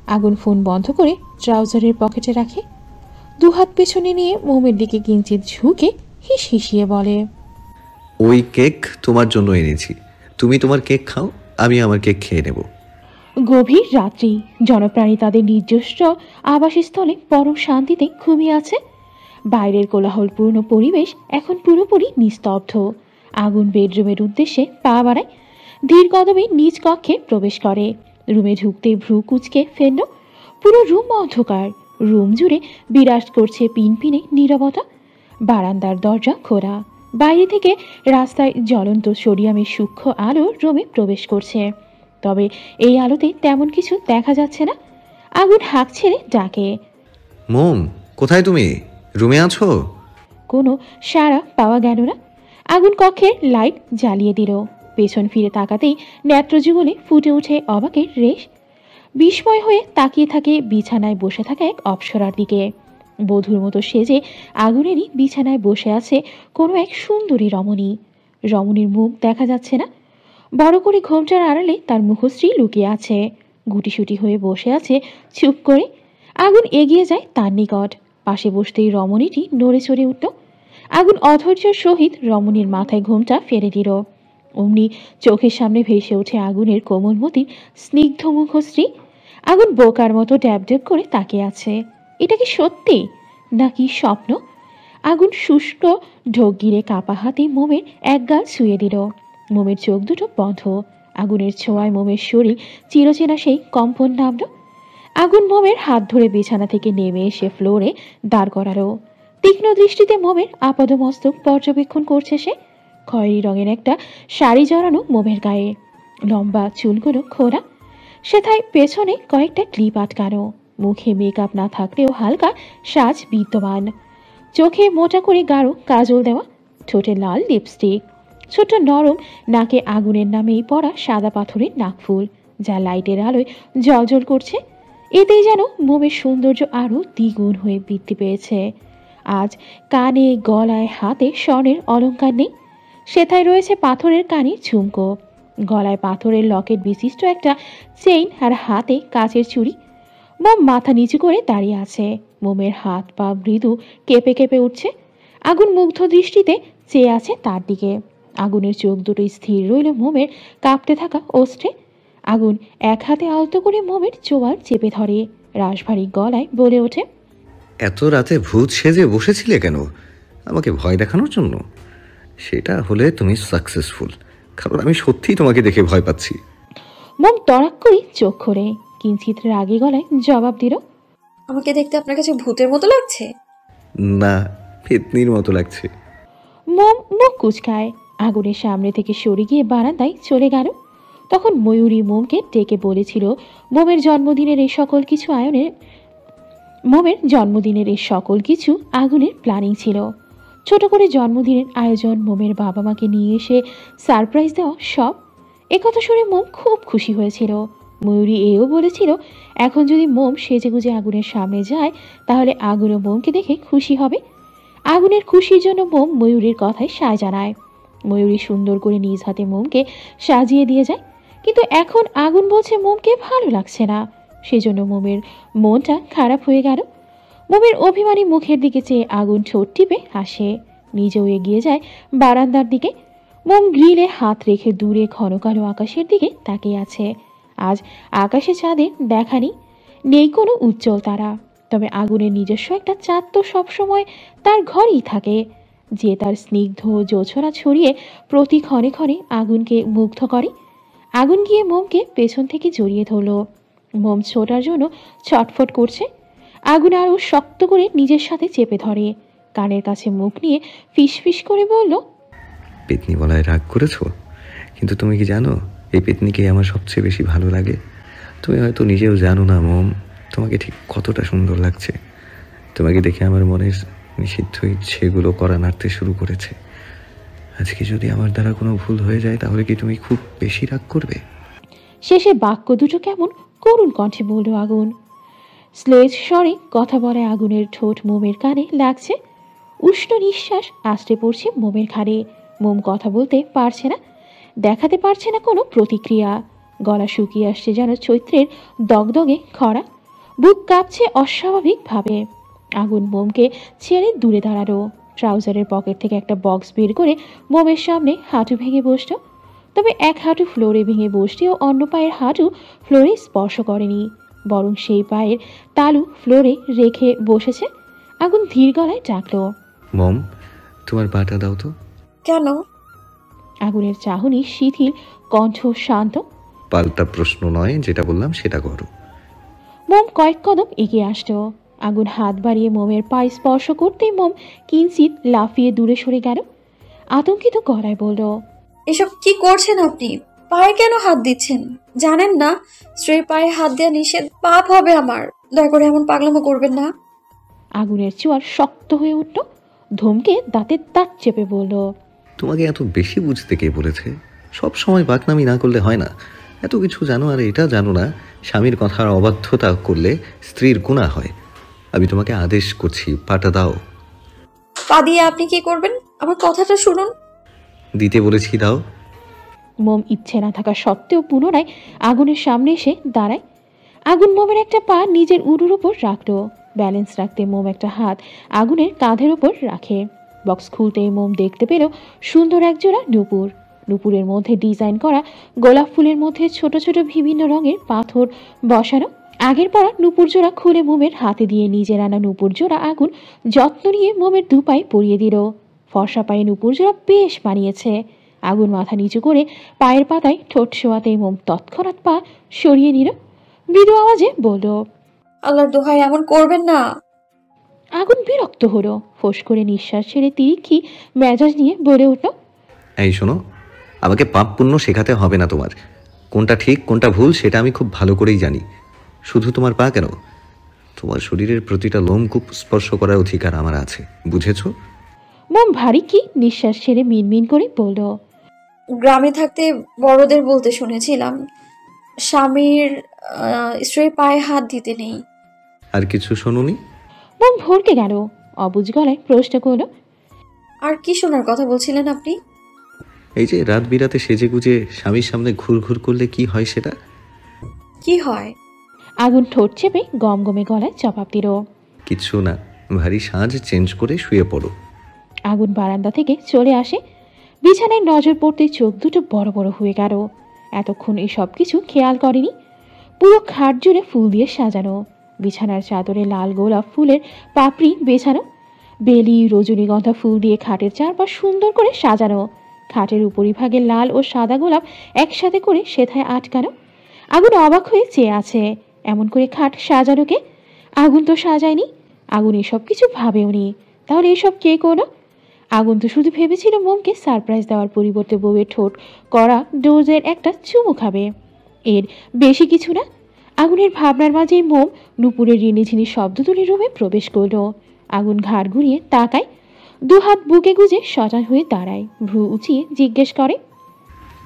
আগুন ফোন বন্ধ করে ট্রাউজারের পকেটে রাখে। দুহাত পেছনে নিয়ে মোমের দিকে কিঞ্চিত ঝুঁকে হিস হিসিয়ে বলে, ওই কেক তোমার জন্য এনেছি, তুমি তোমার কেক খাও, আমি আমার কেক খেয়ে নেব। গভীর রাত্রি, জনপ্রাণী তাদের নিজস্ব আবাসস্থলে পরম শান্তিতে ঘুমিয়ে আছে। বাইরের কোলাহলপূর্ণ পরিবেশ এখন পুরোপুরি নিস্তব্ধ। আগুন বেডরুমের উদ্দেশ্যে পা বাড়ায়, ধীর কদমে নিজ কক্ষে প্রবেশ করে। রুমে ঢুকতেই ভ্রু কুচকে ফেলল। পুরো রুম অন্ধকার। রুম জুড়ে বিরাজ করছে পিনপিনে নীরবতা। বারান্দার দরজা খোলা। বাইরে থেকে রাস্তায় জ্বলন্ত সোডিয়ামের সূক্ষ্ম আলো রুমে প্রবেশ করছে। তবে এই আলোতে তেমন কিছু দেখা যাচ্ছে না। আগুন হাঁক ছেড়ে ডাকে, মোম, কোথায় তুমি? রুমে আছো? কোনো সাড়া পাওয়া গেল না। আগুন কক্ষের লাইট জ্বালিয়ে দিল। পেছন ফিরে তাকাতেই নেত্রযুগলে ফুটে ওঠে অবাকের রেশ। বিস্ময় হয়ে তাকিয়ে থাকে বিছানায় বসে থাকা এক অপ্সরার দিকে। বধূর মতো সেজে আগুনেরই বিছানায় বসে আছে কোনো এক সুন্দরী রমণী। রমণীর মুখ দেখা যাচ্ছে না। বড় করে ঘোমটার আড়ালে তার মুখশ্রী লুকিয়ে আছে। গুটিসুটি হয়ে বসে আছে চুপ করে। আগুন এগিয়ে যায় তার নিকট। পাশে বসতেই রমণীটি নড়ে চড়ে উঠল। আগুন অধৈর্যের সহিত রমণীর মাথায় ঘোমটা ফেলে দিল। অমনি চোখের সামনে ভেসে ওঠে আগুনের কোমলমতির স্নিগ্ধ মুখশ্রী। আগুন বোকার মতো ড্যাব ড্যাব করে তাকিয়ে আছে। এটা কি সত্যি নাকি স্বপ্ন? আগুন শুষ্ক ঢোক গিরে কাপা হাতে মোমের এক গাল ছুঁয়ে দিল। মোমের চোখ দুটো বন্ধ। আগুনের ছোঁয়ায় মোমের শরীর চিরচেনা সেই কম্পন নামল। আগুন মোমের হাত ধরে বিছানা থেকে নেমে এসে ফ্লোরে দাঁড় করালো। তীক্ষ্ণ দৃষ্টিতে মোমের আপাদমস্তক পর্যবেক্ষণ করছে সে। খয়েরি রঙের একটা শাড়ি জড়ানো মোমের গায়ে। লম্বা চুলগুলো খোলা। সেথায় পেছনে কয়েকটা ক্লিপ আটকানো। মুখে মেকআপ না থাকলেও হালকা সাজ বিদ্যমান। চোখে মোটা করে গাঢ় কাজল দেওয়া। ঠোঁটে লাল লিপস্টিক। ছোট নরম নাকে আগুনের নামেই পড়া সাদা পাথরের নাকফুল, যা লাইটের আলোয় জ্বলজ্বল করছে। এতেই যেন মোমের সৌন্দর্য আরও দ্বিগুণ হয়ে বৃদ্ধি পেয়েছে। আজ কানে, গলায়, হাতে স্বর্ণের অলংকার নেই। সেথায় রয়েছে পাথরের কানের ঝুমকো। গলায় পাথরের লকেট বিশিষ্ট একটা চেইন আর হাতে কাচের চুড়ি। মোম মাথা নিচু করে দাঁড়িয়ে আছে। মোমের হাত পা মৃদু কেঁপে কেঁপে উঠছে। আগুন মুগ্ধ দৃষ্টিতে চেয়ে আছে তার দিকে। আগুনের চোখ দুটো স্থির রইল মোমের কাঁপতে থাকা ওষ্ঠে। আগুন এক হাতে আলতো করে মোমের চোয়াল চেপে ধরে। রাশভারী গলায় বলে ওঠে, এত রাতে ভূত সেজে বসেছিলে কেন? আমাকে ভয় দেখানোর জন্য? সেটা হলে তুমি সাকসেসফুল, কারণ আমি সত্যিই তোমাকে দেখে ভয় পাচ্ছি। মোম তড়াক করে চোখ খোলে কিঞ্চিত রাগী গলায় জবাব দিল, আমাকে দেখতে আপনার কাছে ভূতের মতো লাগছে? না, পেতনির মতো লাগছে। মোম মুখ কুচকায়। আগুনের সামনে থেকে সরে গিয়ে বারান্দায় চলে গেল। তখন ময়ূরী মোমকে ডেকে বলেছিল মোমের জন্মদিনের এই সকল কিছু আগুনের প্ল্যানিং ছিল। ছোট করে জন্মদিনের আয়োজন, মোমের বাবা মাকে নিয়ে এসে সারপ্রাইজ দেওয়া, সব। একথা শুনে মোম খুব খুশি হয়েছিল। ময়ূরী এও বলেছিল এখন যদি মোম সেজেগুজে আগুনের সামনে যায় তাহলে আগুনও মোমকে দেখে খুশি হবে। আগুনের খুশির জন্য মোম ময়ূরীর কথায় সায় জানায়। ময়ূরী সুন্দর করে নিজ হাতে মোমকে সাজিয়ে দিয়ে যায়। কিন্তু এখন আগুন বলছে মোমকে ভালো লাগছে না। সেজন্য মোমের মনটা খারাপ হয়ে গেল। মোমের অভিমানী মুখের দিকে চেয়ে আগুন ঠোঁট টিপে হাসে। নিজেও এগিয়ে যায় বারান্দার দিকে। মোম গ্রিলে হাত রেখে দূরে ঘন কালো আকাশের দিকে তাকিয়ে আছে। আজ আকাশে চাঁদের দেখা নেই কোনো উজ্জ্বল তারা। তবে আগুনের নিজস্ব একটা চাঁদ তো সবসময় তার ঘরেই থাকে, যে তার স্নিগ্ধ জোছনা ছড়িয়ে প্রতি ক্ষণে ক্ষণে আগুনকে মুগ্ধ করে। আগুন গিয়ে মোমকে পেছন থেকে জড়িয়ে ধরল। মোম ছোটার জন্য ছটফট করছে। আগুন আরও শক্ত করে নিজের সাথে চেপে ধরে। কানের কাছে মুখ নিয়ে ফিস করে বলল, পেতনি বলায় রাগ করেছো, কিন্তু তুমি কি জানো এই পেতনিকে আমার সবচেয়ে বেশি ভালো লাগে? তুমি হয়তো নিজেও জানো না মম, তোমাকে ঠিক কতটা সুন্দর লাগছে। তোমাকে দেখে আমার মনের নিষিদ্ধ ইচ্ছেগুলো করা নাড়তে শুরু করেছে। আজকে যদি আমার দ্বারা কোনো ভুল হয়ে যায় তাহলে কি তুমি খুব বেশি রাগ করবে? শেষে বাক্য দুটো কেমন করুণ কণ্ঠে বলল আগুন। স্লেজ স্বরে কথা বলে আগুনের ঠোঁট মোমের কানে লাগছে। উষ্ণ নিঃশ্বাস আশ্রে পড়ছে মোমের ঘাড়ে। মোম কথা বলতে পারছে না, দেখাতে পারছে না কোনো প্রতিক্রিয়া। গলা শুকিয়ে আসছে যেন চৈত্রের দগদগে খরা। বুক কাঁপছে অস্বাভাবিকভাবে। আগুন মোমকে ছেড়ে দূরে দাঁড়ালো। ট্রাউজারের পকেট থেকে একটা বক্স বের করে মোমের সামনে হাঁটু ভেঙে বসল। তবে এক হাঁটু ফ্লোরে ভেঙে বসলেও অন্য পায়ের হাঁটু ফ্লোরে স্পর্শ করেনি, বরং সেই পায়ের তালু ফ্লোরে রেখে বসেছে। আগুন ধীর গলায় ডাকল, মম, তোমার পাটা দাও তো। কেন? আগুনের চাহনি শিথিল, কণ্ঠ শান্ত। পাল্টা প্রশ্ন নয়, যেটা বললাম সেটা করো। মোম কয়েক কদম এগিয়ে আসলো। আগুন হাত বাড়িয়ে মোমের পায়ে স্পর্শ করতেই মোম কিঞ্চিত লাফিয়ে দূরে সরে গেল। আতঙ্কিত গলায় বলল, এসব কি করছেন আপনি? পায়ে কেন হাত দিচ্ছেন? জানেন না স্ত্রীর পায়ে হাত দেওয়া নিষেধ, পাপ হবে আমার। দয়া করে এমন পাগলামো করবেন না। আগুনের চোয়াল শক্ত হয়ে উঠল। ধমকে দাঁতের দাঁত চেপে বলল, তোমাকে এত বেশি বুঝতে কে বলেছে? সব সময় বাকনামি না করলে হয় না। এত কিছু জানো আর এটা জানো না স্বামীর কথার অবাধ্যতা করলে স্ত্রীর গুনাহ হয়। আমি তোমাকে আদেশ করছি, পাটা দাও। পা দিয়ে আপনি কি করবেন? আমার কথাটা শুনুন। দিতে বলেছি, দাও। মোম ইচ্ছে না থাকা সত্ত্বেও পুনরায় আগুনের সামনে এসে দাঁড়ায়। আগুন মোমের একটা পা নিজের উরুর ওপর রাখলো। ব্যালেন্স রাখতে মোম একটা হাত আগুনের কাঁধের ওপর রাখে। বক্স খুলতেই মোম দেখতে পেল সুন্দর একজোড়া নুপুর। নুপুরের মধ্যে ডিজাইন করা গোলাপ ফুলের মধ্যে ছোট ছোট বিভিন্ন রঙের পাথর বসানো। আগের পরা নুপুর জোড়া খুলে মোমের হাতে দিয়ে নিজের আনা নুপুর জোড়া আগুন যত্ন নিয়ে মোমের দুপায়ে পরিয়ে দিল। ফর্সা পায়ে নুপুর জোড়া বেশ বানিয়েছে। আগুন মাথা নিচু করে পায়ের পাতায় ঠোঁট শোয়াতেই মোম তৎক্ষণাৎ পা সরিয়ে নিল। মৃদু আওয়াজে বলল, আল্লাহর দোহাই এমন করবেন না। আগুন বিরক্ত হলো। ফোঁস করে নিঃশ্বাস ছেড়ে তিরিক্ষি মেজাজ নিয়ে বলে উঠল, এই শোনো, আমাকে পাপ পুণ্য শেখাতে হবে না তোমার। কোনটা ঠিক কোনটা ভুল সেটা আমি খুব ভালো করেই জানি। শুধু তোমার পা কেন, তোমার শরীরের প্রতিটা লোমকূপ স্পর্শ করার অধিকার আমার আছে, বুঝেছো? মোম ভারী কি নিঃশ্বাস ছেড়ে মিনমিন করে বলল, গ্রামে থাকতে বড়দের বলতে শুনেছিলাম স্বামীর স্ত্রীর পায়ে হাত দিতে নেই। আর কিছু শোনোনি? মোম ভরকে গেল। অবুঝ গলায় প্রশ্ন করল, আর কি শোনার কথা বলছিলেন আপনি? এই যে রাত বিরাতে সেজে গুজে স্বামীর সামনে ঘুর ঘুর করলে কি হয় সেটা? কি হয়? আগুন ঠোঁট চেপে গমগমে গলায় জবাব দিল, কিচ্ছু না, ভারী সাজ চেঞ্জ করে শুয়ে পড়ো। আগুন বারান্দা থেকে চলে আসে। বিছানায় নজর পড়তে চোখ দুটো বড় বড় হয়ে গেল। এতক্ষণ এই সব কিছু খেয়াল করেনি। পুরো খাট জুড়ে ফুল দিয়ে সাজানো। বিছানার চাদরে লাল গোলাপ ফুলের পাপড়ি বেছানো। বেলি রজনীগন্ধা ফুল দিয়ে খাটের চারপাশ সুন্দর করে সাজানো। খাটের উপরিভাগে লাল ও সাদা গোলাপ একসাথে করে সেথায় আটকানো। আগুন অবাক হয়ে চেয়ে আছে। এমন করে খাট সাজানোকে? আগুন তো সাজায়নি। আগুন এসব কিছু ভাবেওনি। তাহলে এসব কে করলো? আগুন তো শুধু ভেবেছিল মোমকে সারপ্রাইজ দেওয়ার পরিবর্তে বউয়ের ঠোঁট করা ডোজের একটা চুমু খাবে। এর বেশি কিছু না। আগুনের ভাবনার মাঝেই মোম নুপুরের রিনিঝিনি শব্দ তুলে রুমে প্রবেশ করল। আগুন ঘাড় ঘুরিয়ে তাকায়। দুহাত বুকে গুজে সজাগ হয়ে দাঁড়ায়। ভ্রু উঁচিয়ে জিজ্ঞেস করে,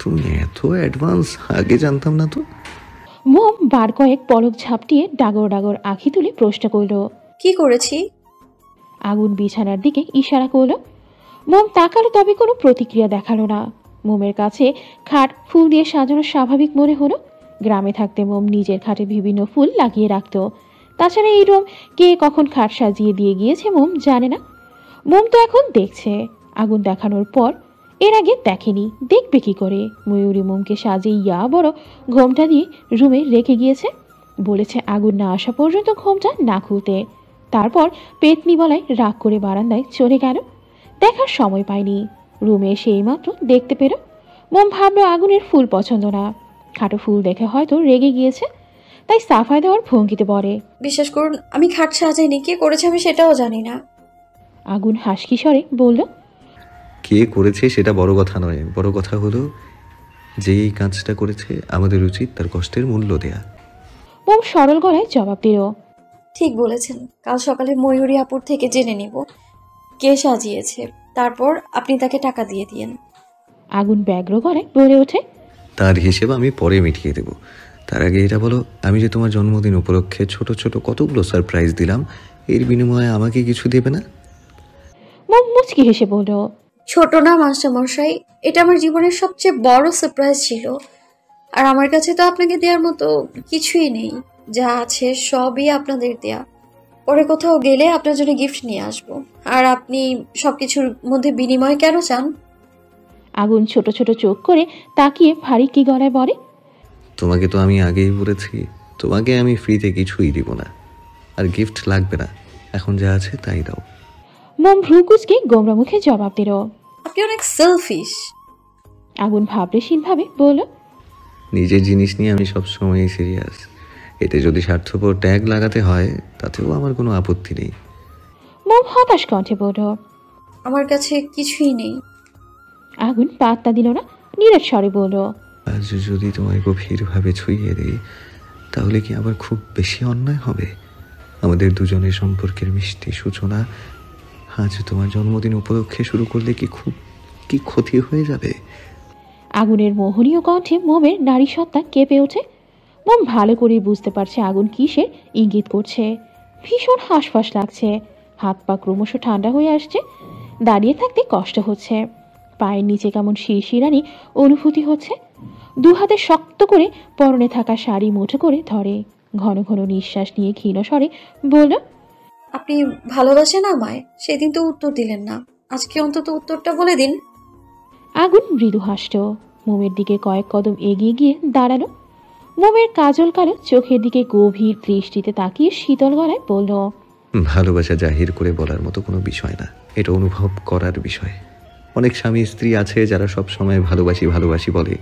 তুমি এত অ্যাডভান্স, আগে জানতাম না তো। মোম বার কয়েক পলক ঝাপটিয়ে ডাগর ডাগর আঁখি তুলে প্রশ্ন করল, কি করেছি? আগুন বিছানার দিকে ইশারা করল। মোম তাকালো, তবে কোনো প্রতিক্রিয়া দেখালো না। মোমের কাছে খাট ফুল দিয়ে সাজানো স্বাভাবিক মনে হলো। গ্রামে থাকতে মোম নিজের খাটে বিভিন্ন ফুল লাগিয়ে রাখত। তাছাড়া এই রুম কে কখন খাট সাজিয়ে দিয়ে গিয়েছে মোম জানে না। মোম তো এখন দেখছে। আগুন দেখানোর পর এর আগে দেখেনি, দেখবে কি করে? ময়ূরী মোমকে সাজিয়ে ইয়া বড় ঘোমটা দিয়ে রুমে রেখে গিয়েছে। বলেছে আগুন না আসা পর্যন্ত ঘোমটা না খুলতে। তারপর পেতনি বলায় রাগ করে বারান্দায় চলে গেল। দেখার সময় পায়নি। রুমে এসে এইমাত্র দেখতে পেল। মোম ভাবলো আগুনের ফুল পছন্দ না। খাটো ফুল দেখে হয়তো রেগে গিয়েছে, তাই সাফাই দেওয়ার ভঙ্গিতে পড়ে। বিশ্বাস করুন, আমি খাট সাজাইনি। কে করেছে আমি সেটাও জানি না। আগুন হাসকি স্বরে বলল, কে করেছে সেটা বড় কথা নয়, বড় কথা হলো যে এই কাজটা করেছে আমাদের উচিত তার কষ্টের মূল্য দেয়া। মোম সরল গলায় জবাব দিল, ঠিক বলেছেন, কাল সকালে ময়ূরী আপুর থেকে জেনে নিব কে সাজিয়েছে, তারপর আপনি তাকে টাকা দিয়ে দিয়েন। আগুন ব্যগ্র গলায় বলে ওঠে, তার হিসেব আমি পরে মিটিয়ে দেব। তার আগে এটা বলো, আমি যে তোমার জন্মদিন উপলক্ষে ছোট ছোট কতগুলো সারপ্রাইজ দিলাম, এর বিনিময়ে আমাকে কিছু দেবে না? মোম মুচকি হেসে বলল, ছোট না মাস্টারমশাই, এটা আমার জীবনের সবচেয়ে বড় সারপ্রাইজ ছিল। আর আমার কাছে তো আপনাকে দেওয়ার মতো কিছুই নেই, যা আছে সবই আপনাদের দেয়া। পরে কোথাও গেলে আপনার জন্য গিফট নিয়ে আসব। আর আপনি সবকিছুর মধ্যে বিনিময় কেন চান? আগুন ছোট ছোট চোখ করে তাকিয়ে ভারী কি গলায় বলে, তোমাকে তো আমি আগেই বলেছি, তোমাকে আমি ফ্রিতে কিছুই দিব না, আর গিফট লাগবে না, এখন যা আছে তাই দাও। মোম ভ্রু কুচকে গোমরা মুখে জবাব দিল। আপনি অনেক সেলফিশ। আগুন ভাবলেশীনভাবে বলল, নিজের জিনিস নিয়ে আমি সবসময় সিরিয়াস, এতে যদি স্বার্থপর ট্যাগ লাগাতে হয় তাতেও আমার কোনো আপত্তি নেই। মোম হতাশ কণ্ঠে বলল, আমার কাছে কিছুই নেই। আগুন পাত্তা দিল না, নীরব স্বরে বলল, আজ যদি তোমায় গভীরভাবে ছুঁয়ে দেই তাহলে কি আবার খুব বেশি অন্যায় হবে? আমাদের দুজনের সম্পর্কের মিষ্টি সূচনা আজ তোমার জন্মদিন উপলক্ষে শুরু করলে কি ক্ষতি হয়ে যাবে? আগুনের মোহনীয় কণ্ঠে মোমের নারী সত্তা কেঁপে ওঠে। মোম ভালো করে বুঝতে পারছে আগুন কিসের ইঙ্গিত করছে। ভীষণ হাঁসফাঁস লাগছে, হাত পা ক্রমশ ঠান্ডা হয়ে আসছে, দাঁড়িয়ে থাকতে কষ্ট হচ্ছে, পায়ের নিচে কেমন শিরশিরানি অনুভূতি হচ্ছে। দু হাতে শক্ত করে পরনে থাকা শাড়ি মুঠো করে ধরে, ঘন ঘন নিঃশ্বাস নিয়ে ক্ষীণ স্বরে বলল, আপনি ভালোবাসেন আমায়? সেদিন তো উত্তর দিলেন না, আজকে অন্তত উত্তরটা বলে দিন। আগুন মৃদু হাসল, মোমের দিকে কয়েক কদম এগিয়ে গিয়ে দাঁড়ালো। মোমের কাজল কালো চোখের দিকে গভীর দৃষ্টিতে তাকিয়ে শীতল গলায় বলল, ভালোবাসা জাহির করে বলার মতো কোনো বিষয় না, এটা অনুভব করার বিষয়। অনেক স্বামী স্ত্রী আছে যারা সব সময় ভালোবাসি ভালোবাসি বলে,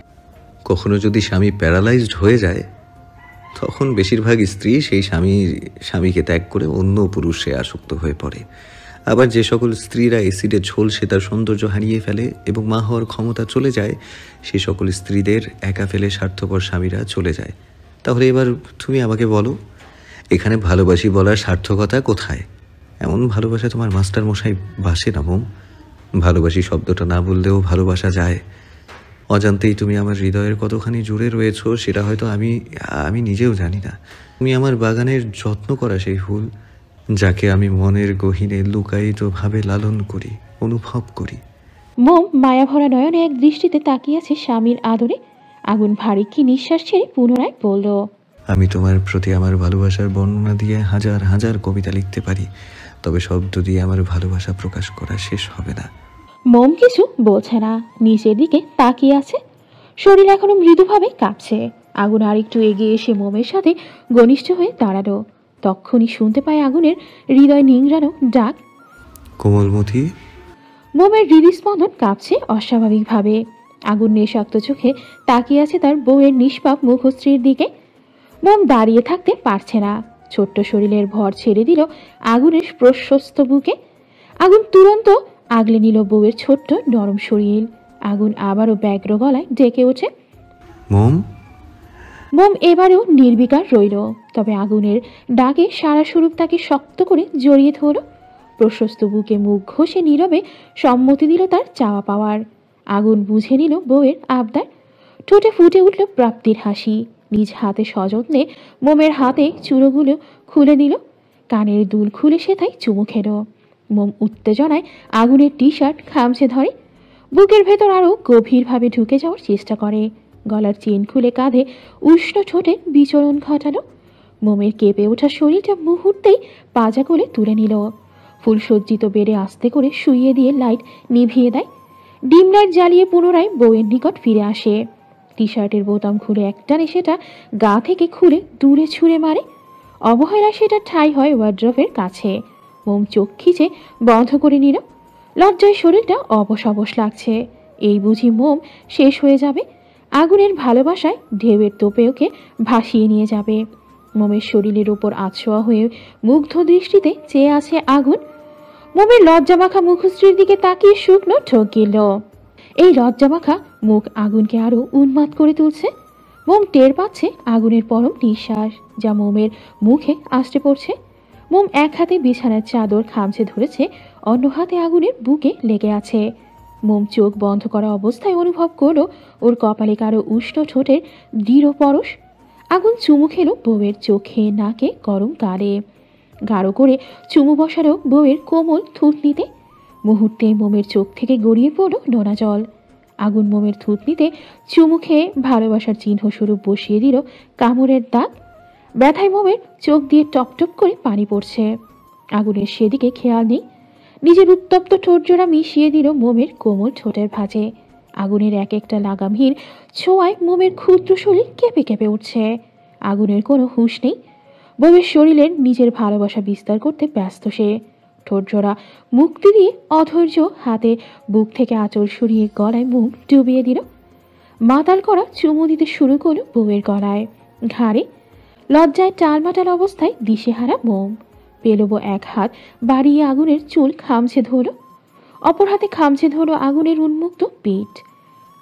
কখনো যদি স্বামী প্যারালাইজড হয়ে যায় তখন বেশিরভাগ স্ত্রী সেই স্বামীকে ত্যাগ করে অন্য পুরুষে আসক্ত হয়ে পড়ে। আবার যে সকল স্ত্রীরা এসিডে ঝলসে তার সৌন্দর্য হারিয়ে ফেলে এবং মা হওয়ার ক্ষমতা চলে যায়, সে সকল স্ত্রীদের একা ফেলে স্বার্থপর স্বামীরা চলে যায়। তাহলে এবার তুমি আমাকে বলো, এখানে ভালোবাসি বলার সার্থকতা কোথায়? এমন ভালোবাসা তোমার মাস্টার মশাই বাসে না মোম। ভালোবাসি শব্দটা না বললেও ভালোবাসা যায়। অজান্তেই তুমি আমার হৃদয়ের কতখানি জুড়ে রয়েছো সেটা হয়তো আমি নিজেও জানি না। তুমি আমার বাগানের যত্ন করা সেই ফুল, যাকে আমি মনের গহীনে লুকায়িতভাবে লালন করি, অনুভব করি। মোম মায়াভরা নয়নে এক দৃষ্টিতে তাকিয়ে আছে স্বামীর আদরে। আগুন ভারী কি নিঃশ্বাস ছেড়ে পুনরায় বলল, আমি তোমার প্রতি আমার ভালোবাসার বর্ণনা দিয়ে হাজার হাজার কবিতা লিখতে পারি, তবে শব্দ দিয়ে আমার ভালোবাসা প্রকাশ করা শেষ হবে না। মোম কিছু বলছে না, নিচের দিকে তাকিয়ে আছে, শরীর এখনো মৃদুভাবে কাঁপছে। আগুন আরেকটু এগিয়ে এসে মোমের সাথে ঘনিষ্ঠ হয়ে দাঁড়ালো। তখনই শুনতে পায় আগুনের হৃদয় নিংড়ানো ডাক, কোমলমতি। মোমের হৃদস্পন্দন কাঁপছে অস্বাভাবিকভাবে। আগুন নেশাক্ত চোখে তাকিয়ে আছে তার বউয়ের নিষ্পাপ মুখশ্রীর দিকে। মোম দাঁড়িয়ে থাকতে পারছে না, ছোট্ট শরীরের ভর ছেড়ে দিল আগুনের প্রশস্ত বুকে। আগুন তুরন্ত আগলে নিল বউয়ের ছোট্ট নরম শরীর। আগুন আবারও ব্যগ্র গলায় ডেকে ওঠে, মোম। মোম এবারেও নির্বিকার রইল, তবে আগুনের ডাকে সারা স্বরূপ তাকে শক্ত করে জড়িয়ে ধরল। প্রশস্ত বুকে মুখ ঘষে নীরবে সম্মতি দিল তার চাওয়া পাওয়ার। আগুন বুঝে নিল বউয়ের আবদার, ঠোঁটে ফুটে উঠল প্রাপ্তির হাসি। নিজ হাতে সযত্নে মোমের হাতে চুড়োগুলো খুলে দিল, কানের দুল খুলে সেথায় চুমু খেল। মোম উত্তেজনায় আগুনের টি শার্ট খামচে ধরে, বুকের ভেতর আরও গভীরভাবে ঢুকে যাওয়ার চেষ্টা করে। গলার চেন খুলে কাঁধে উষ্ণ ঠোঁটের বিচরণ ঘটালো। মোমের কেঁপে ওঠা শরীরটা মুহূর্তেই পাজা করে তুলে নিল। ফুলসজ্জিত বেড়ে আস্তে করে শুইয়ে দিয়ে লাইট নিভিয়ে দেয়। ডিম লাইট জ্বালিয়ে পুনরায় বউয়ের নিকট ফিরে আসে। টি শার্টের বোতাম খুলে একটানে সেটা গা থেকে খুলে দূরে ছুঁড়ে মারে। অবহেলায় সেটা ঠাঁই হয় ওয়ার্ড্রপের কাছে। মোম চোখ খিচে বন্ধ করে নিল। লজ্জায় শরীরটা অবশ অবশ লাগছে। এই বুঝি মোম শেষ হয়ে যাবে, আগুনের ভালোবাসায় ঢেউয়ের তোপে ওকে ভাসিয়ে নিয়ে যাবে। মোমের শরীরের ওপর আছোয়া হয়ে মুগ্ধ দৃষ্টিতে চেয়ে আছে আগুন। মোমের লজ্জামাখা মুখশ্রীর দিকে তাকিয়ে শুকনো ঠোক গিলল। এই লজ্জামাখা মুখ আগুনকে আরো উন্মাদ করে তুলছে। মোম টের পাচ্ছে আগুনের পরম নিঃশ্বাস যা মোমের মুখে আষ্টে পড়ছে। মোম এক হাতে বিছানার চাদর খামচে ধরেছে, অন্য হাতে আগুনের বুকে লেগে আছে। মোম চোখ বন্ধ করা অবস্থায় অনুভব করলো ওর কপালে কারো উষ্ণ ঠোঁটের দৃঢ় পরশ। আগুন চুমু খেলো বউয়ের চোখে, নাকে, গরম গালে। গাঢ় করে চুমু বসালো বউয়ের কোমল থুতনিতে। মুহূর্তে মোমের চোখ থেকে গড়িয়ে পড়ল নোনা জল। আগুন মোমের থুতনিতে চুমু খেয়ে ভালোবাসার চিহ্ন স্বরূপ বসিয়ে দিল কামড়ের দাগ। ব্যথায় মোমের চোখ দিয়ে টপটপ করে পানি পড়ছে। আগুনের সেদিকে খেয়াল নেই, নিজের উত্তপ্ত ঠোঁটজোড়া মিশিয়ে দিল মোমের কোমল ঠোঁটের ভাঁজে। আগুনের এক একটা লাগামহীন ছোঁয়ায় মোমের ক্ষুদ্র শরীর কেঁপে কেঁপে উঠছে। আগুনের কোনো হুঁশ নেই, বউয়ের শরীরের নিজের ভালোবাসা বিস্তার করতে ব্যস্ত সে। ঠোঁটজোড়া মুক্তি দিয়ে অধৈর্য হাতে বুক থেকে আঁচল সরিয়ে গলায় মুখ ডুবিয়ে দিল। মাতাল করা চুমু দিতে শুরু করল বউয়ের গলায়, ঘাড়ে। লজ্জায় টালমাটাল অবস্থায় দিশেহারা মোম। পেলবো এক হাত বাড়িয়ে আগুনের চুল খামছে ধরল, অপর হাতে খামছে ধরল আগুনের উন্মুক্ত পিঠ।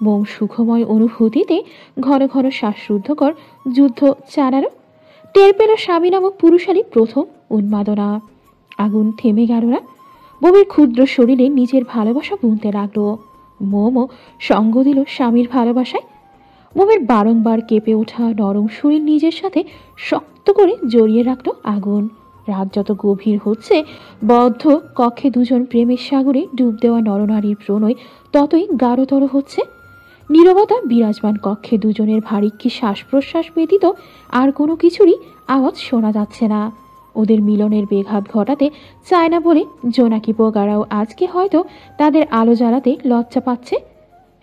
মোম সুখময় অনুভূতিতে ঘন ঘন শ্বাসরুদ্ধকর যুদ্ধ চালালো। টের পেল স্বামী নামক পুরুষালী প্রথম উন্মাদনা। আগুন থেমে গেল না, বউয়ের ক্ষুদ্র শরীরে নিজের ভালোবাসা বুনতে লাগলো। মোমও সঙ্গ দিল স্বামীর ভালোবাসায়। মোমের বারংবার কেঁপে ওঠা নরম শরীর নিজের সাথে শক্ত করে জড়িয়ে রাখলো আগুন। রাত যত গভীর হচ্ছে, বদ্ধ কক্ষে দুজন প্রেমের সাগরে ডুব দেওয়া নরনারীর প্রণয় ততই গাঢ়তর হচ্ছে। নীরবতা বিরাজমান কক্ষে দুজনের ভারিক্কি শ্বাস প্রশ্বাস ব্যতীত আর কোনো কিছুরই আওয়াজ শোনা যাচ্ছে না। ওদের মিলনের বেঘাত ঘটাতে চায় না বলে জোনাকি পোকারাও আজকে হয়তো তাদের আলো জ্বালাতে লজ্জা পাচ্ছে।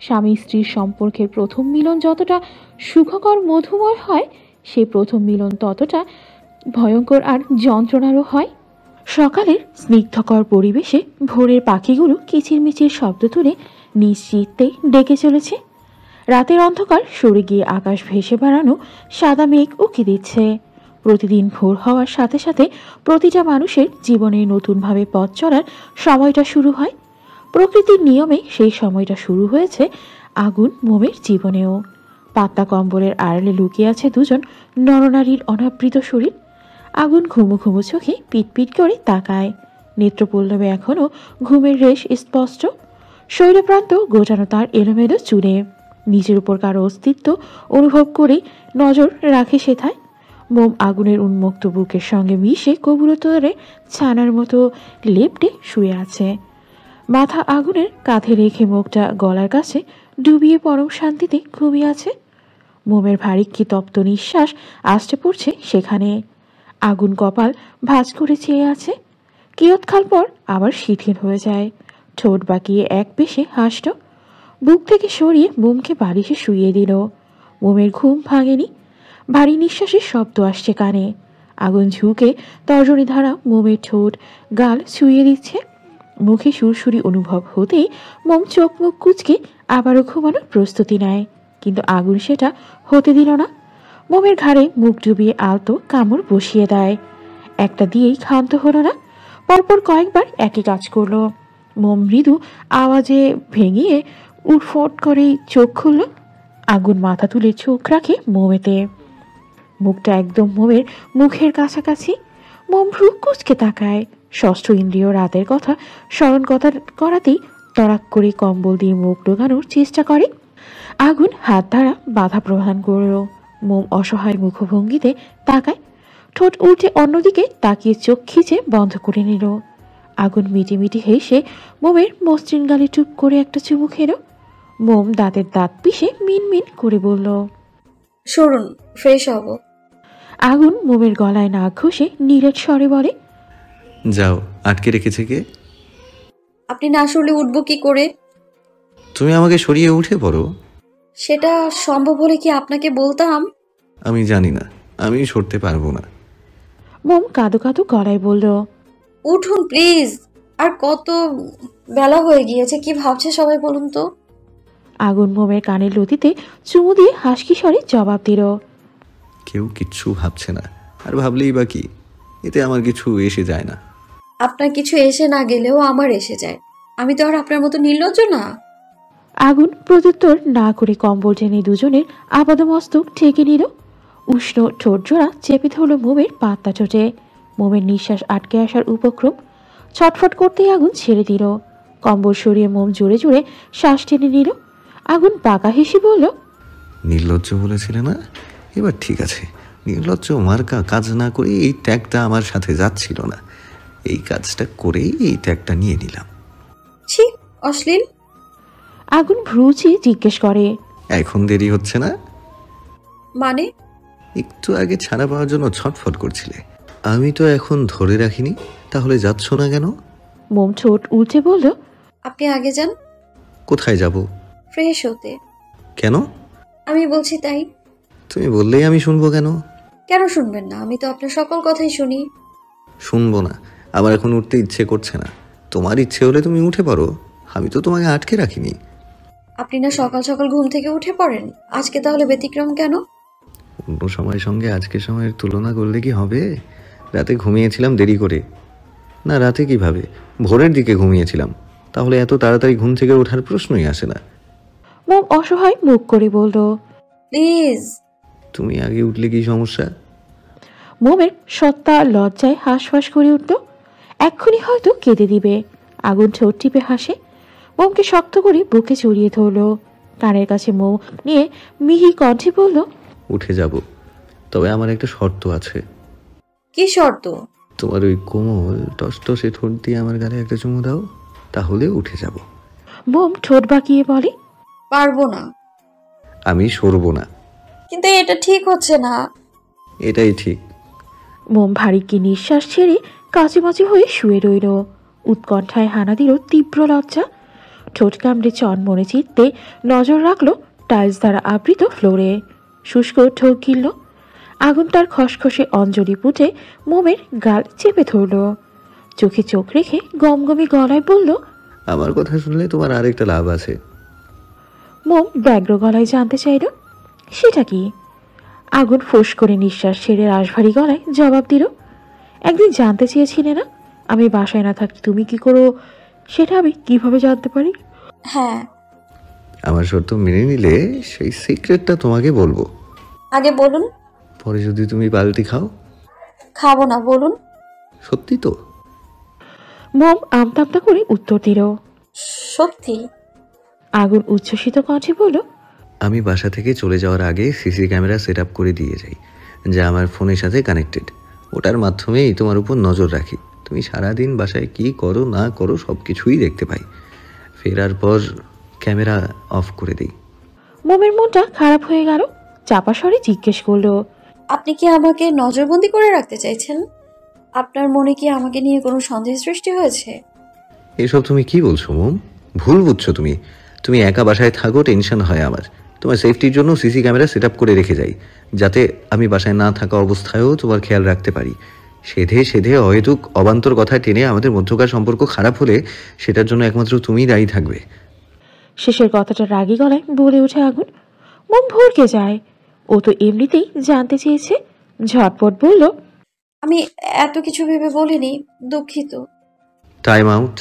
স্বামী স্ত্রীর সম্পর্কের প্রথম মিলন যতটা সুখকর মধুময় হয়, সেই প্রথম মিলন ততটা ভয়ঙ্কর আর যন্ত্রণারও হয়। সকালের স্নিগ্ধকর পরিবেশে ভোরের পাখিগুলো কিচিরমিচির শব্দ তুলে নিশ্চিন্তে ডেকে চলেছে। রাতের অন্ধকার সরে গিয়ে আকাশ ভেসে বেড়ানো সাদা মেঘ উকি দিচ্ছে। প্রতিদিন ভোর হওয়ার সাথে সাথে প্রতিটা মানুষের জীবনে নতুনভাবে পথ চলার সময়টা শুরু হয়। প্রকৃতির নিয়মে সেই সময়টা শুরু হয়েছে আগুন মোমের জীবনেও। পাতলা কম্বলের আড়ালে লুকিয়ে আছে দুজন নরনারীর অনাবৃত শরীর। আগুন ঘুমু ঘুমু চোখে পিটপিট করে তাকায়। নেত্রপল্লবে এখনো ঘুমের রেশ স্পষ্ট। শৈলপ্রান্ত গোটানো তার এলোমেলো চুলে। নিজের উপর কারো অস্তিত্ব অনুভব করে নজর রাখে সেথায়। মোম আগুনের উন্মুক্ত বুকের সঙ্গে মিশে কবুতরে ছানার মতো লেপ্টে শুয়ে আছে। মাথা আগুনের কাঁধে রেখে মুখটা গলার কাছে ডুবিয়ে পরম শান্তিতে ঘুমিয়ে আছে। মোমের ভারিক্কি তপ্ত নিঃশ্বাস আসতে পড়ছে সেখানে। আগুন কপাল ভাঁজ করে চেয়ে আছে। কিয়ৎকাল পর আবার শিথিল হয়ে যায়। ঠোঁট বাঁকিয়ে এক পেশে হাসল। বুক থেকে সরিয়ে মোমকে বালিশে শুইয়ে দিল। মোমের ঘুম ভাঙেনি। ভারী নিঃশ্বাসের শব্দ আসছে কানে। আগুন ঝুঁকে তর্জনী ধারা মোমের ঠোঁট গাল ছুঁয়ে দিচ্ছে। মুখে সুরসুরি অনুভব হতেই মোম চোখ মুখ কুচকে আবারও ঘুমানোর প্রস্তুতি নেয়, কিন্তু আগুন সেটা হতে দিল না। মোমের ঘাড়ে মুখ ডুবিয়ে আলতো কামড় বসিয়ে দেয়। একটা দিয়েই ক্ষান্ত হলো না, পরপর কয়েকবার একই কাজ করলো। মোম মৃদু আওয়াজে ভেঙিয়ে উঠফট করেই চোখ খুলল। আগুন মাথা তুলে চোখ রাখে মোমেতে। মুখটা একদম মোমের মুখের কাছাকাছি। মোম ভ্রু কুচকে তাকায়। ষষ্ঠ ইন্দ্রিয় রাতের কথা স্মরণ করাতেই তড়াক করে কম্বল দিয়ে মুখ ঢোকানোর চেষ্টা করে। আগুন হাত দ্বারা বাধা প্রদান করল। মোম অসহায় মুখভঙ্গিতে তাকায়। ঠোঁট উল্টে অন্যদিকে তাকিয়ে চোখ খিচে বন্ধ করে নিল। আগুন মিটিমিটি হেসে মোমের মসৃণ গালে চুপ করে একটা চুমু খেল। মোম দাঁতের দাঁত পিষে মিনমিন করে বলল, সরুন, ফ্রেশ হব। আগুন মোমের গলায় নাক ঘষে নীলের স্বরে বলে, যাও, আটকে রেখেছে কে? আপনি না সরলে উঠবো কি করে? তুমি আমাকে সরিয়ে উঠে পড়ো। সেটা সম্ভব হলে কি আপনাকে বলতাম? আমি জানি না, আমি সরতে পারবো না। মোম কাঁদো কাঁদো গলায় বলল, উঠুন প্লিজ। আর কত বেলা হয়ে গিয়েছে, কি ভাবছে সবাই বলুন তো? আগুন মোমের কানের লতিতে চুমু দিয়ে হাসকি স্বরে জবাব দিল, কেউ কিচ্ছু ভাবছে না, আর ভাবলেই বা কি, এতে আমার কিছু এসে যায় না। আপনার কিছু এসে না গেলেও আমার এসে যায়। আমি তো আর আপনার মতো নির্লজ্জ না। আগুন প্রত্যুত্তর না করে কম্বল টেনে দুজনের আপাদমস্তক ঠেকে নিল। উষ্ণ ঠোঁট জোড়া চেপে ধরল মোমের পাতলা ঠোঁটে। মোমের নিঃশ্বাস আটকে আসার উপক্রম। ছটফট করতেই আগুন ছেড়ে দিল। কম্বল সরিয়ে মোম জোরে জোরে শ্বাস টেনে নিল। আগুন পাকা হেসে বলল, নির্লজ্জ বলেছিলে না? এবার ঠিক আছে। নির্লজ্জ মার্কা কাজ না করে এই ট্যাগটা আমার সাথে যাচ্ছিল না, এই কাজটা করেই এই ট্যাগটা নিয়ে নিলাম। ছি, অশ্লীল। আগুন ভ্রুচি জিজ্ঞেস করে, এখন দেরি হচ্ছে না? মানে? একটু আগে ছাড়া পাওয়ার জন্য ছটফট করছিলে, আমি তো এখন ধরে রাখিনি, তাহলে যাচ্ছ না কেন? মোম ঠোঁট উল্টে বলল, আপনি আগে যান। কোথায় যাব? ফ্রেশ হতে। কেন? আমি বলছি তাই। তুমি বললেই আমি শুনবো কেন? কেন শুনবেন না? আমি তো আপনার সকল কথাই শুনি। শুনবো না, আমার এখন উঠতে ইচ্ছে করছে না। তোমার ইচ্ছে হলে তুমি উঠে পড়ো, আমি তো তোমাকে আটকে রাখিনি। আপনি না সকাল সকাল ঘুম থেকে উঠে পড়েন, আজকে তাহলে ব্যতিক্রম কেন? অন্য সময়ের সঙ্গে আজকের সময়ের তুলনা করলে কি হবে? রাতে ঘুমিয়েছিলাম দেরি করে। না, রাতে কিভাবে, ভোরের দিকে ঘুমিয়েছিলাম, তাহলে এত তাড়াতাড়ি ঘুম থেকে ওঠার প্রশ্নই আসে না। মোম অসহায় মুখ করে বলল, প্লিজ। তুমি আগে উঠলে কি সমস্যা? মোমের সত্তা লজ্জায় হাঁসফাঁস করে উঠল। এক্ষুনি হয়তো কেঁদে দিবে। আগুন ঠোঁট টিপে হাসে। মোমকে শক্ত করে বুকে জড়িয়ে ধরল। কানের কাছে মোম নিয়ে মিহি কণ্ঠে বলল, উঠে যাব, তবে আমার একটা শর্ত আছে। কি শর্ত? তোমার ওই কোমল টসটসে ঠোঁট দিয়ে আমার গালে একটা চুমু দাও, তাহলে উঠে যাব। মোম ঠোঁট বাঁকিয়ে বলে, পারবো না। আমি সরবো না। কিন্তু এটা ঠিক হচ্ছে না। এটাই ঠিক। মোম ভারী কি নিঃশ্বাস ছেড়ে কাচুমাচু হয়ে শুয়ে রইল। উৎকণ্ঠায় হানা দিল তীব্র লজ্জা। ঠোঁট কামড়ে চনমনে চিত্তে নজর রাখলো টাইলস দ্বারা আবৃত ফ্লোরে। শুষ্ক ঠোক গিলল। আগুন তার খসখসে অঞ্জলি পুঁটে মোমের গাল চেপে ধরল। চোখে চোখ রেখে গমগমে গলায় বলল, আমার কথা শুনলে তোমার আরেকটা লাভ আছে। মোম ব্যগ্র গলায় জানতে চাইল, সেটা কি? আগুন ফোঁস করে নিঃশ্বাস ছেড়ে রাশভারী গলায় জবাব দিল, একদিন জানতে চেয়েছিলে না আমি বাসায় না থাকি তুমি কি করো, সেটা আমি কিভাবে জানতে পারি? হ্যাঁ। আমার শর্ত মেনে নিলে সেই সিক্রেটটা তোমাকে বলবো। আগে বলুন। পরে যদি তুমি পাল্টি খাও? খাবো না, বলুন। সত্যি তো? মোম আমতা আমতা করে উত্তর দিল, সত্যি। আগুন উচ্ছ্বসিত কণ্ঠে বলল, আমি বাসা থেকে চলে যাওয়ার আগে সিসি ক্যামেরা সেট আপ করে দিয়ে যাই, যা আমার ফোনের সাথে কানেক্টেড। ওটার মাধ্যমেই তোমার উপর নজর রাখি। তুমি সারাদিন বাসায় কি করো না করো সব কিছুই দেখতে পাই। ফেরার পর ক্যামেরা অফ করে দিই। মোমের মনটা খারাপ হয়ে গেল। চাপা স্বরে জিজ্ঞেস করলো, আপনি কি আমাকে নজরবন্দি করে রাখতে চাইছেন? আপনার মনে কি আমাকে নিয়ে কোনো সন্দেহ সৃষ্টি হয়েছে? এসব তুমি কি বলছো মোম? ভুল বুঝছো তুমি। তুমি একা বাসায় থাকো, টেনশন হয় আমার। তোমার সেফটির জন্য সিসি ক্যামেরা সেট আপ করে রেখে যাই, যাতে আমি বাসায় না থাকা অবস্থায়ও তোমার খেয়াল রাখতে পারি। সেধে সেধে অহেতুক অবান্তর কথা টেনে আমাদের মধ্যকার সম্পর্ক খারাপ হলে সেটার জন্য একমাত্র তুমিই দায়ী থাকবে। শেষের কথাটা রাগী গলায় বলে ওঠে আগুন। মোম ভরকে যায়। ও তো এমনিতেই জানতে চেয়েছে। ঝটপট বলল, আমি এত কিছু ভেবে বলিনি, দুঃখিত। টাইম আউট,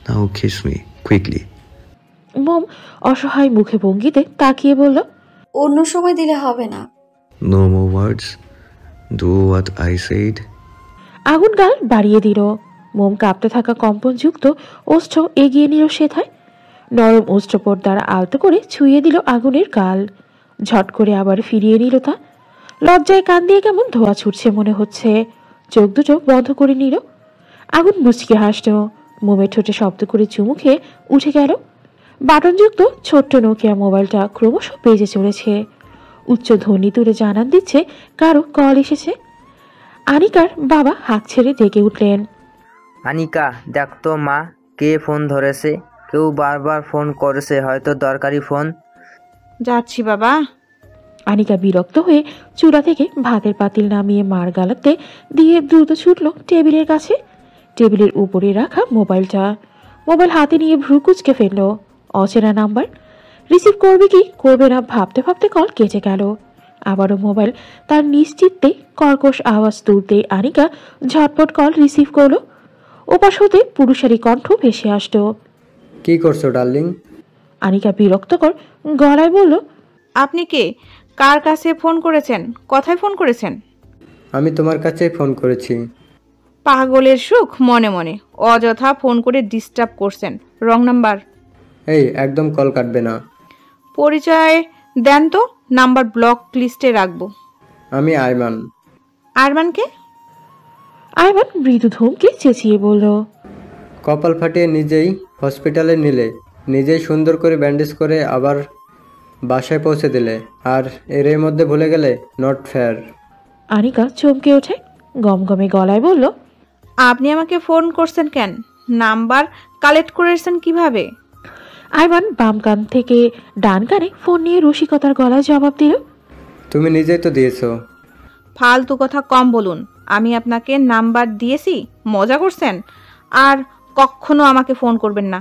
নাও কিস মি কুইকলি। মোম অসহায় মুখে ভঙ্গিতে তাকিয়ে বলল, অন্য সময় দিলে হবে না। No more words, do what I said. আগুন গাল বাড়িয়ে দিল। মোম কাঁপতে থাকা কম্পনযুক্ত ওষ্ঠ এগিয়ে নিল সেথায়। নরম ওষ্ঠপট দ্বারা আলতো করে ছুঁয়ে দিল আগুনের গাল। ঝট করে আবার ফিরিয়ে নিল তা। লজ্জায় কান দিয়ে কেমন ধোয়া ছুটছে মনে হচ্ছে। চোখ দুটো বন্ধ করে নিল। আগুন মুচকে হাসল। মোমের ঠোঁটে শব্দ করে চুমু খেয়ে উঠে গেল। বাটনযুক্ত ছোট্ট নোকিয়া মোবাইলটা ক্রমশ বেজে চলেছে। উচ্চ ধ্বনি তুলে জানান দিচ্ছে কারো কল এসেছে। আনিকার বাবা হাঁক ছেড়ে ডেকে উঠলেন, আনিকা, দেখ তো মা, কে ফোন ধরেছে? কেউ বারবার ফোন করেছে, হয়তো দরকারি ফোন। যাচ্ছি বাবা। আনিকা বিরক্ত হয়ে চূড়া থেকে ভাতের পাতিল নামিয়ে মার গালাতে দিয়ে দ্রুত ছুটল টেবিলের কাছে। টেবিলের উপরে রাখা মোবাইলটা। মোবাইল হাতে নিয়ে ভ্রু কুচকে ফেলল। অচেনা নাম্বার। রিসিভ করবে কি করবে না ভাবতে ভাবতে কল কেটে গেল। আবারও মোবাইল তার নিশ্চিত্তে কর্কশ আওয়াজ তুলতে আনিকা ঝটপট কল রিসিভ করলো। ওপাশ হতে পুরুষালী কণ্ঠ ভেসে আসতো। কি করছো ডার্লিং? আনিকা বিরক্তকর গলায় বলল, আপনি কে? কার কাছে ফোন করেছেন? কথায় ফোন করেছেন? আমি তোমার কাছেই ফোন করেছি। পাগলের সুখ মনে মনে, অযথা ফোন করে ডিস্টার্ব করছেন। Wrong number. এই একদম কল কাটবে না। পরিচয় দেন তো, নাম্বার ব্লক লিস্টে রাখবো। আমি আয়মান। আরমানকে? আয়মান মৃদু ধমকে চেঁচিয়ে বলল, কপাল ফাটিয়ে নিজেই হসপিটালে নিলে, নিজেই সুন্দর করে ব্যান্ডেজ করে আবার বাসায় পৌঁছে দিলে, আর এর মধ্যে ভুলে গেলে? Not fair. আনিকা চমকে ওঠে, গমগমে গলায় বলল, আপনি আমাকে ফোন করছেন কেন? নাম্বার কালেক্ট করেছেন কিভাবে? আয়মান বাম কান থেকে ডান কানে ফোন নিয়ে রসিকতার গলায় জবাব দিল, তুমি নিজেই তো দিয়েছো। ফালতু কথা কম বলুন। আমি আপনাকে নাম্বার দিয়েছি, মজা করছেন? আর কখনো আমাকে ফোন করবেন না।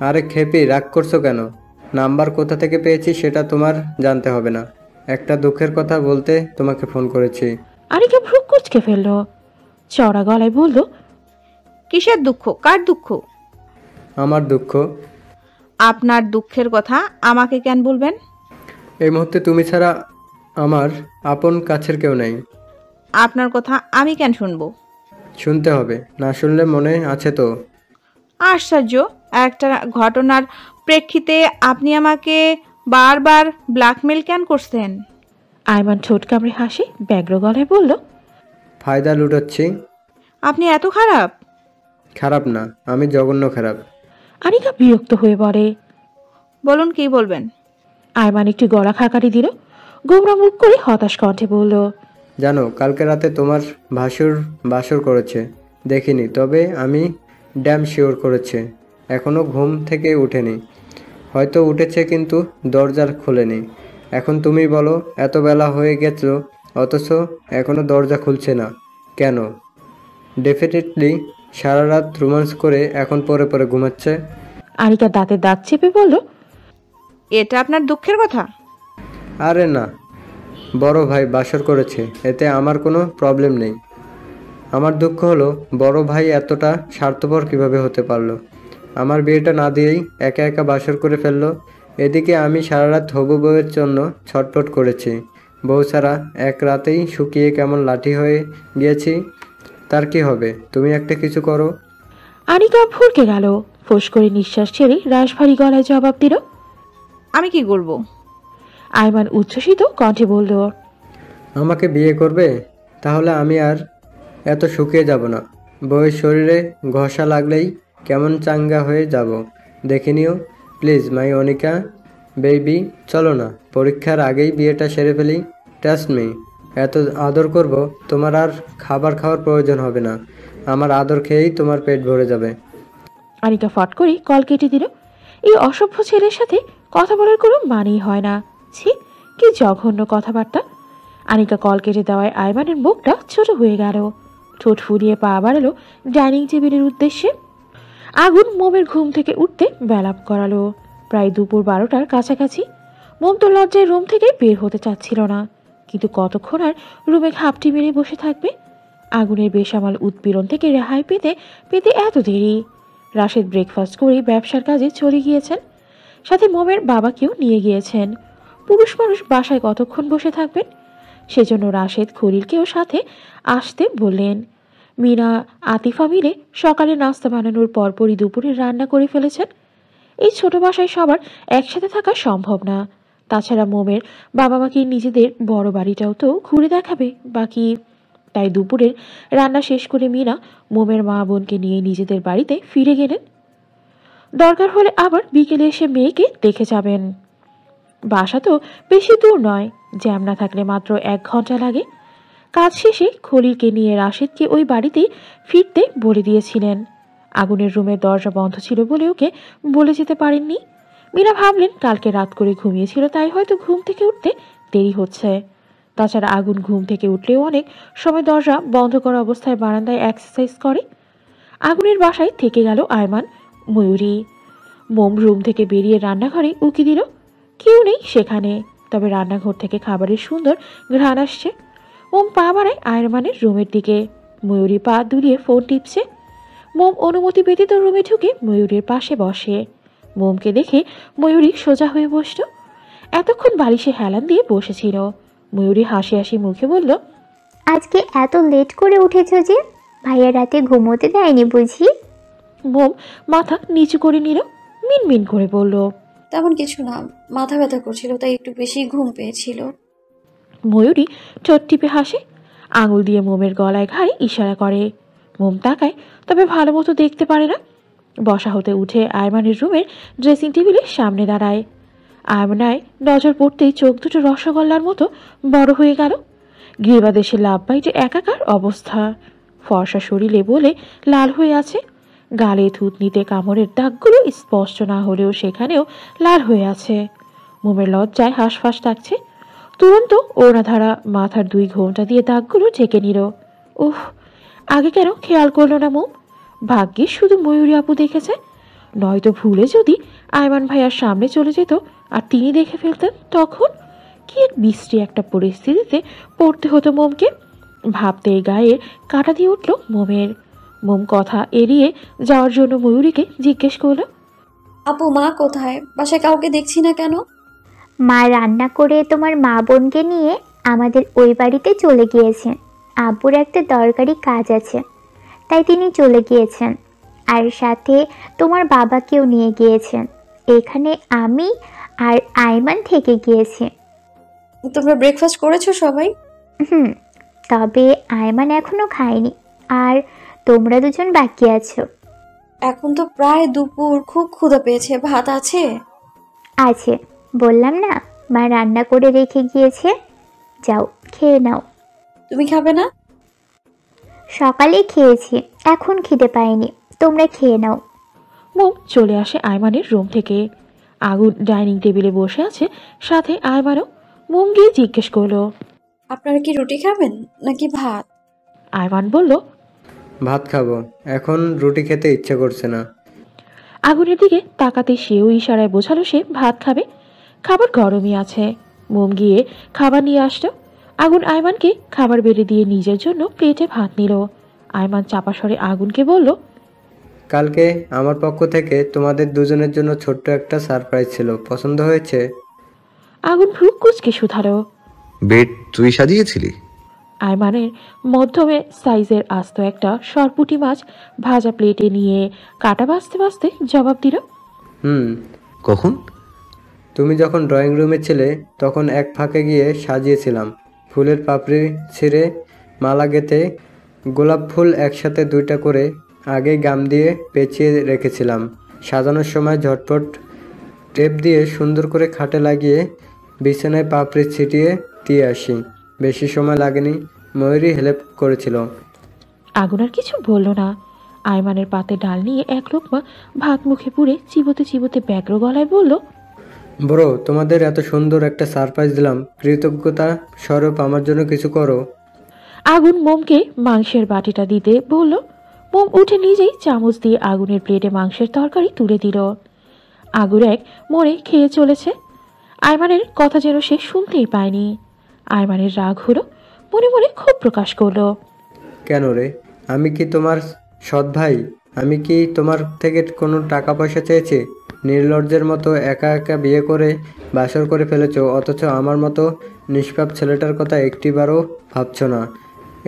আরে খেপি, রাগ করছো কেন? নাম্বার কোথা থেকে পেয়েছি সেটা তোমার জানতে হবে না। একটা দুঃখের কথা বলতে তোমাকে ফোন করেছি। আনিকা ভ্রু কুঁচকে ফেলল, চড়া গলায় বলল, কিসের দুঃখ? কার দুঃখ? আমার দুঃখ। আপনার দুঃখের কথা আমাকে কেন বলবেন? এই মুহূর্তে তুমি ছাড়া আমার আপন কাছের কেউ নেই। আপনার কথা আমি কেন শুনবো? শুনতে হবে, না শুনলে মনে আছে তো। আশ্চর্য, একটা ঘটনার প্রেক্ষিতে আপনি আমাকে বারবার ব্ল্যাকমেল কেন করছেন? আয়মান ঠোঁট কামড়ে হাসি ব্যগ্র গলায় বলল, ফায়দা লুটাচ্ছি। আপনি এত খারাপ? খারাপ না, আমি জঘন্য খারাপ। আনিকা বিরক্ত হয়ে পড়ে। বলুন, কি বলবেন? আয়মান একটু গলা খাকারি দিল, গোমরা মুখ করে হতাশ কণ্ঠে বলল, জানো, কালকে রাতে তোমার ভাসুর বাসর করেছে। দেখিনি, তবে আমি ড্যাম শিওর করেছে। এখনো ঘুম থেকে উঠেনি। হয়তো উঠেছে কিন্তু দরজা খোলেনি। এখন তুমি বলো, এত বেলা হয়ে গেছো অথচ এখনো দরজা খুলছে না কেন? ডেফিনেটলি সারা রাত রোমান্স করে এখন পরে পরে ঘুমাচ্ছে। আনিকা দাঁতে দাঁত চেপে বলল, এটা আপনার দুঃখের কথা? আরে না, বড় ভাই বাসর করেছে, এতে আমার কোনো প্রবলেম নেই। আমার দুঃখ হলো বড় ভাই এতটা স্বার্থপর কিভাবে হতে পারলো। আমার বিয়েটা না দিয়েই একা একা বাসর করে ফেললো। এদিকে আমি সারা রাত হবু বউয়ের জন্য ছটফট করেছি। বউ ছাড়া এক রাতেই শুকিয়ে কেমন লাঠি হয়ে গিয়েছি। তার কি হবে? তুমি একটা কিছু করো। আনিকা ভুরকে গেল, ফোঁস করে নিঃশ্বাস ছেড়ে রাশভারী গলায় জবাব দিল, আমি কি করব? আয়মান উচ্ছ্বসিত কণ্ঠে বলল, আমাকে বিয়ে করবে? তাহলে আমি আর এত শুকিয়ে যাব না। বউয়ের শরীরে ঘষা লাগলেই কেমন চাঙ্গা হয়ে যাব দেখে নিও। প্লিজ মাই অনিকা বেবি, চলো না, পরীক্ষার আগেই বিয়েটা সেরে ফেলি। ট্রাস্ট মি, এত আদর করব তোমার আর খাবার খাওয়ার প্রয়োজন হবে না। আমার আদর খেয়েই তোমার পেট ভরে যাবে। আনিকা ফট করে কল কেটে দিল। এই অসভ্য ছেলের সাথে কথা বলার কোনো মানেই হয় না। ছি, কি জঘন্য কথাবার্তা। আনিকা কল কেটে দেওয়ায় আয়মানের মুখটা ছোট হয়ে গেল, ঠোঁট ফুরিয়ে পা বাড়ালো ডাইনিং টেবিলের উদ্দেশ্যে। আগুন মোমের ঘুম থেকে উঠতে বেলাপ করালো। প্রায় দুপুর 12টার কাছাকাছি। মোম তো লজ্জায় রুম থেকে বের হতে চাচ্ছিল না, কিন্তু কতক্ষণ আর রুমে ঘাপটি মেরে বসে থাকবে? আগুনের বেসামাল উৎপীড়ন থেকে রেহাই পেতে পেতে এত দেরি। রাশেদ ব্রেকফাস্ট করে ব্যবসার কাজে চলে গিয়েছেন, সাথে মোমের বাবাকেও নিয়ে গিয়েছেন। পুরুষ মানুষ বাসায় কতক্ষণ বসে থাকবেন? সেজন্য রাশেদ খলিলকেও সাথে আসতে বললেন। মিনা আতিফা মিলে সকালে নাস্তা বানানোর পরপরই দুপুরে রান্না করে ফেলেছেন। এই ছোট বাসায় সবার একসাথে থাকা সম্ভব না। তাছাড়া মোমের বাবা মাকে নিজেদের বড় বাড়িটাও তো ঘুরে দেখাবে বাকি। তাই দুপুরের রান্না শেষ করে মিনা মোমের মা বোনকে নিয়ে নিজেদের বাড়িতে ফিরে গেলেন। দরকার হলে আবার বিকেলে এসে মেয়েকে দেখে যাবেন। বাসা তো বেশি দূর নয়, জ্যাম না থাকলে মাত্র 1 ঘন্টা লাগে। কাজ শেষে খলিলকে নিয়ে রাশেদকে ওই বাড়িতেই ফিরতে বলে দিয়েছিলেন। আগুনের রুমের দরজা বন্ধ ছিল বলে ওকে বলে যেতে পারেননি। মিনা ভাবলেন কালকে রাত করে ঘুমিয়েছিল, তাই হয়তো ঘুম থেকে উঠতে দেরি হচ্ছে। তাছাড়া আগুন ঘুম থেকে উঠলেও অনেক সময় দরজা বন্ধ করা অবস্থায় বারান্দায় এক্সারসাইজ করে। আগুনের বাসায় থেকে গেল আয়মান, ময়ূরী। মোম রুম থেকে বেরিয়ে রান্নাঘরে উকি দিল, কেউ নেই সেখানে। তবে রান্নাঘর থেকে খাবারের সুন্দর ঘ্রাণ আসছে। মোম পা বাড়ায় আয়মানের রুমের দিকে, ময়ূরী পা দুলিয়ে ফোন টিপছে। মোম অনুমতি ব্যতীত রুমে ঢুকে ময়ূরীর পাশে বসে। মোমকে দেখে ময়ূরী সোজা হয়ে বসল। এতক্ষণ বালিশে হেলান দিয়ে বসেছিল। ময়ূরী হাসি হাসি মুখে বলল, আজকে এত লেট করে উঠেছ যে? ভাইয়া রাতে ঘুমোতে দেয়নি বুঝি? মোম মাথা নিচু করে নিল, মিনমিন করে বলল, তেমন কিছু না, মাথা ব্যথা করছিল তাই একটু বেশি ঘুম পেয়েছিল। ময়ূরী ঠোঁট টিপে হাসে, আঙুল দিয়ে মোমের গলায় ঘাড়ে ইশারা করে। মোম তাকায়, তবে ভালো মতো দেখতে পারে না। বসা হতে উঠে আয়মানের রুমের ড্রেসিং টেবিলের সামনে দাঁড়ায়। আয়মানায় নজর পড়তেই চোখ দুটো রসগোল্লার মতো বড় হয়ে গেল। গ্রীবাদেশে লাভ বাইটে একাকার অবস্থা। ফর্সা শরীরে বলে লাল হয়ে আছে। গালে থুতনিতে কামড়ের দাগগুলো স্পষ্ট না হলেও সেখানেও লাল হয়ে আছে। মোমের লজ্জায় হাঁসফাঁস ডাকছে। তুরন্ত ওড়নাধারা মাথার 2 ঘোমটা দিয়ে দাগগুলো ঢেকে নিল। উফ, আগে কেন খেয়াল করলো না মোম? ভাগ্যে শুধু ময়ূরী আপু দেখেছে, নয়তো ভুলে যদি আয়মান ভাইয়ার সামনে চলে যেত আর তিনি দেখে ফেলতেন, তখন কি এক বিশ্রী একটা পরিস্থিতিতে পড়তে হতো মোমকে। ভাবতেই গায়ে কাটা দিয়ে উঠল মোমের। মোম কথা এড়িয়ে যাওয়ার জন্য ময়ূরীকে জিজ্ঞেস করলো, আপু মা কোথায়? বাসায় কাউকে দেখছি না কেন? মা রান্না করে তোমার মা বোনকে নিয়ে আমাদের ওই বাড়িতে চলে গিয়েছেন। আব্বুর একটা দরকারি কাজ আছে, তাই তিনি চলে গিয়েছেন। আর সাথে তোমার বাবাকেও নিয়ে গিয়েছেন। এখানে আমি আর আয়মান থেকে গিয়েছি। তোমরা ব্রেকফাস্ট করেছো সবাই? তবে আয়মান এখনো খায়নি, আর তোমরা দুজন বাকি আছো। এখন তো প্রায় দুপুর, খুব ক্ষুধা পেয়েছে। ভাত আছে? আছে, বললাম না মা রান্না করে রেখে গিয়েছে। যাও খেয়ে নাও। তুমি খাবে না? সকালে খেয়েছি, এখন খিদে পাইনি, তোমরা খেয়ে নাও। মোম চলে আসে আয়মানের রুম থেকে। আগুন ডাইনিং টেবিলে বসে আছে, সাথে আয়মানও। মোম গিয়ে জিজ্ঞেস করলো, আপনারা কি রুটি খাবেন নাকি ভাত? আয়মান বলল, ভাত খাবো, এখন রুটি খেতে ইচ্ছে করছে না। আগুনের দিকে তাকাতে সেও ইশারায় বোঝালো সে ভাত খাবে। খাবার গরমই আছে। মোম গিয়ে খাবার নিয়ে আসলো। আগুন আয়মানকে খাবার বেড়ে দিয়ে নিজের জন্য প্লেটে ভাত নিল। আয়মান চাপা স্বরে আগুনকে বলল, কালকে আমার পক্ষ থেকে তোমাদের দুজনের জন্য ছোট্ট একটা সারপ্রাইজ ছিল, পছন্দ হয়েছে? আগুন ভ্রু কুচকে শুধালো, বেড তুই সাজিয়েছিলি? আয়মানের মধ্যমে সাইজের আস্ত একটা সরপুটি মাছ ভাজা প্লেটে নিয়ে কাটা বাঁচতে বাঁচতে জবাব দিল, কখন? তুমি যখন ড্রয়িং রুমে ছিলে তখন এক ফাঁকে গিয়ে সাজিয়েছিলাম। ফুলের পাপড়ি ছিঁড়ে মালা গেঁথে গোলাপ ফুল একসাথে 2টা করে আগেই গাম দিয়ে পেঁচিয়ে রেখেছিলাম। সাজানোর সময় ঝটপট টেপ দিয়ে সুন্দর করে খাটে লাগিয়ে বিছানায় পাপড়ি ছিটিয়ে দিয়ে আসি। বেশি সময় লাগেনি, ময়ূরী হেল্প করেছিল। আগুন আর কিছু বলল না। আয়মানের পাতে ডাল নিয়ে এক লোকমা ভাত মুখে পুরে চিবোতে চিবোতে ব্যগ্র গলায় বলল, ব্রো, তোমাদের এত সুন্দর একটা সারপ্রাইজ দিলাম, কৃতজ্ঞতা স্বরূপ আমার জন্য কিছু করো। আগুন মোমকে মাংসের বাটিটা দিতে বলল। মোম উঠে নিজেই চামচ দিয়ে আগুনের প্লেটে মাংসের তরকারি তুলে দিল। আগুন এক মনে খেয়ে চলেছে। আয়মানের কথা যেন সে শুনতেই পায়নি। আয়মানের রাগ হলো, মনে মনে ক্ষোভ প্রকাশ করলো। কেন রে? আমি কি তোমার সৎ ভাই? আমি কি তোমার থেকে কোনো টাকা পয়সা চেয়েছি? নির্লজ্জের মতো একা একা বিয়ে করে বাসর করে ফেলেছ, অথচ আমার মতো নিষ্পাপ ছেলেটার কথা একটিবারও ভাবছ না।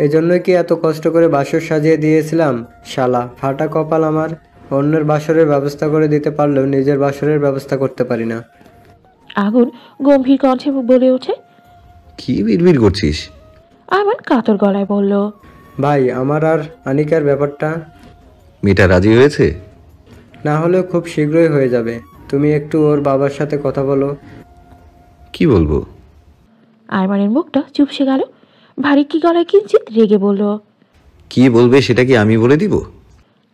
এজন্যই কি এত কষ্ট করে বাসর সাজিয়ে দিয়েছিলাম? শালা ফাটা কপাল আমার, অন্যের বাসরের ব্যবস্থা করে দিতে পারলেও নিজের বাসরের ব্যবস্থা করতে পারি না। আগুন গম্ভীর কণ্ঠে বলে ওঠে, কি বিড়বিড় করছিস? আয়মান কাতর গলায় বলল, ভাই, আমার আর আনিকার ব্যাপারটা। মেয়েটা রাজি হয়েছে? না হলেও খুব শীঘ্রই হয়ে যাবে। তুমি একটু ওর বাবার সাথে কথা বলো। কি বলবো? আয়মানের মুখটা চুপসে গেল। ভারী কি গলায় কিঞ্চিত রেগে বলল, কি বলবে সেটা কি আমি বলে দিব?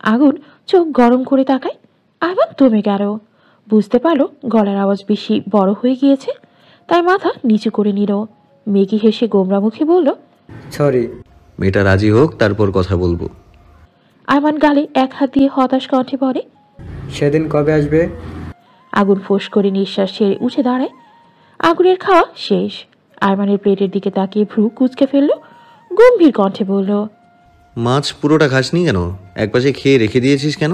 আগুন চোখ গরম করে তাকায়। আয়মান দমে গেল। বুঝতে পারলো গলার আওয়াজ বেশি বড় হয়ে গিয়েছে, তাই মাথা নিচু করে নিল। মেঘি হেসে গোমরা মুখে বলল, সরি। মেয়েটা রাজি হোক, তারপর কথা বলবো। আয়মান গালে এক হাত দিয়ে হতাশ কণ্ঠে বলে, সেদিন কবে আসবে? আগুন ফোঁস করে নিঃশ্বাস ছেড়ে উঠে দাঁড়ায়। আগুনের খাওয়া শেষ। আয়মানের প্লেটের দিকে তাকিয়ে ভ্রু কুচকে ফেলল। গম্ভীর কণ্ঠে বলল, মাছ পুরোটা খাসনি কেন? একপাশে খেয়ে রেখে দিয়েছিস কেন?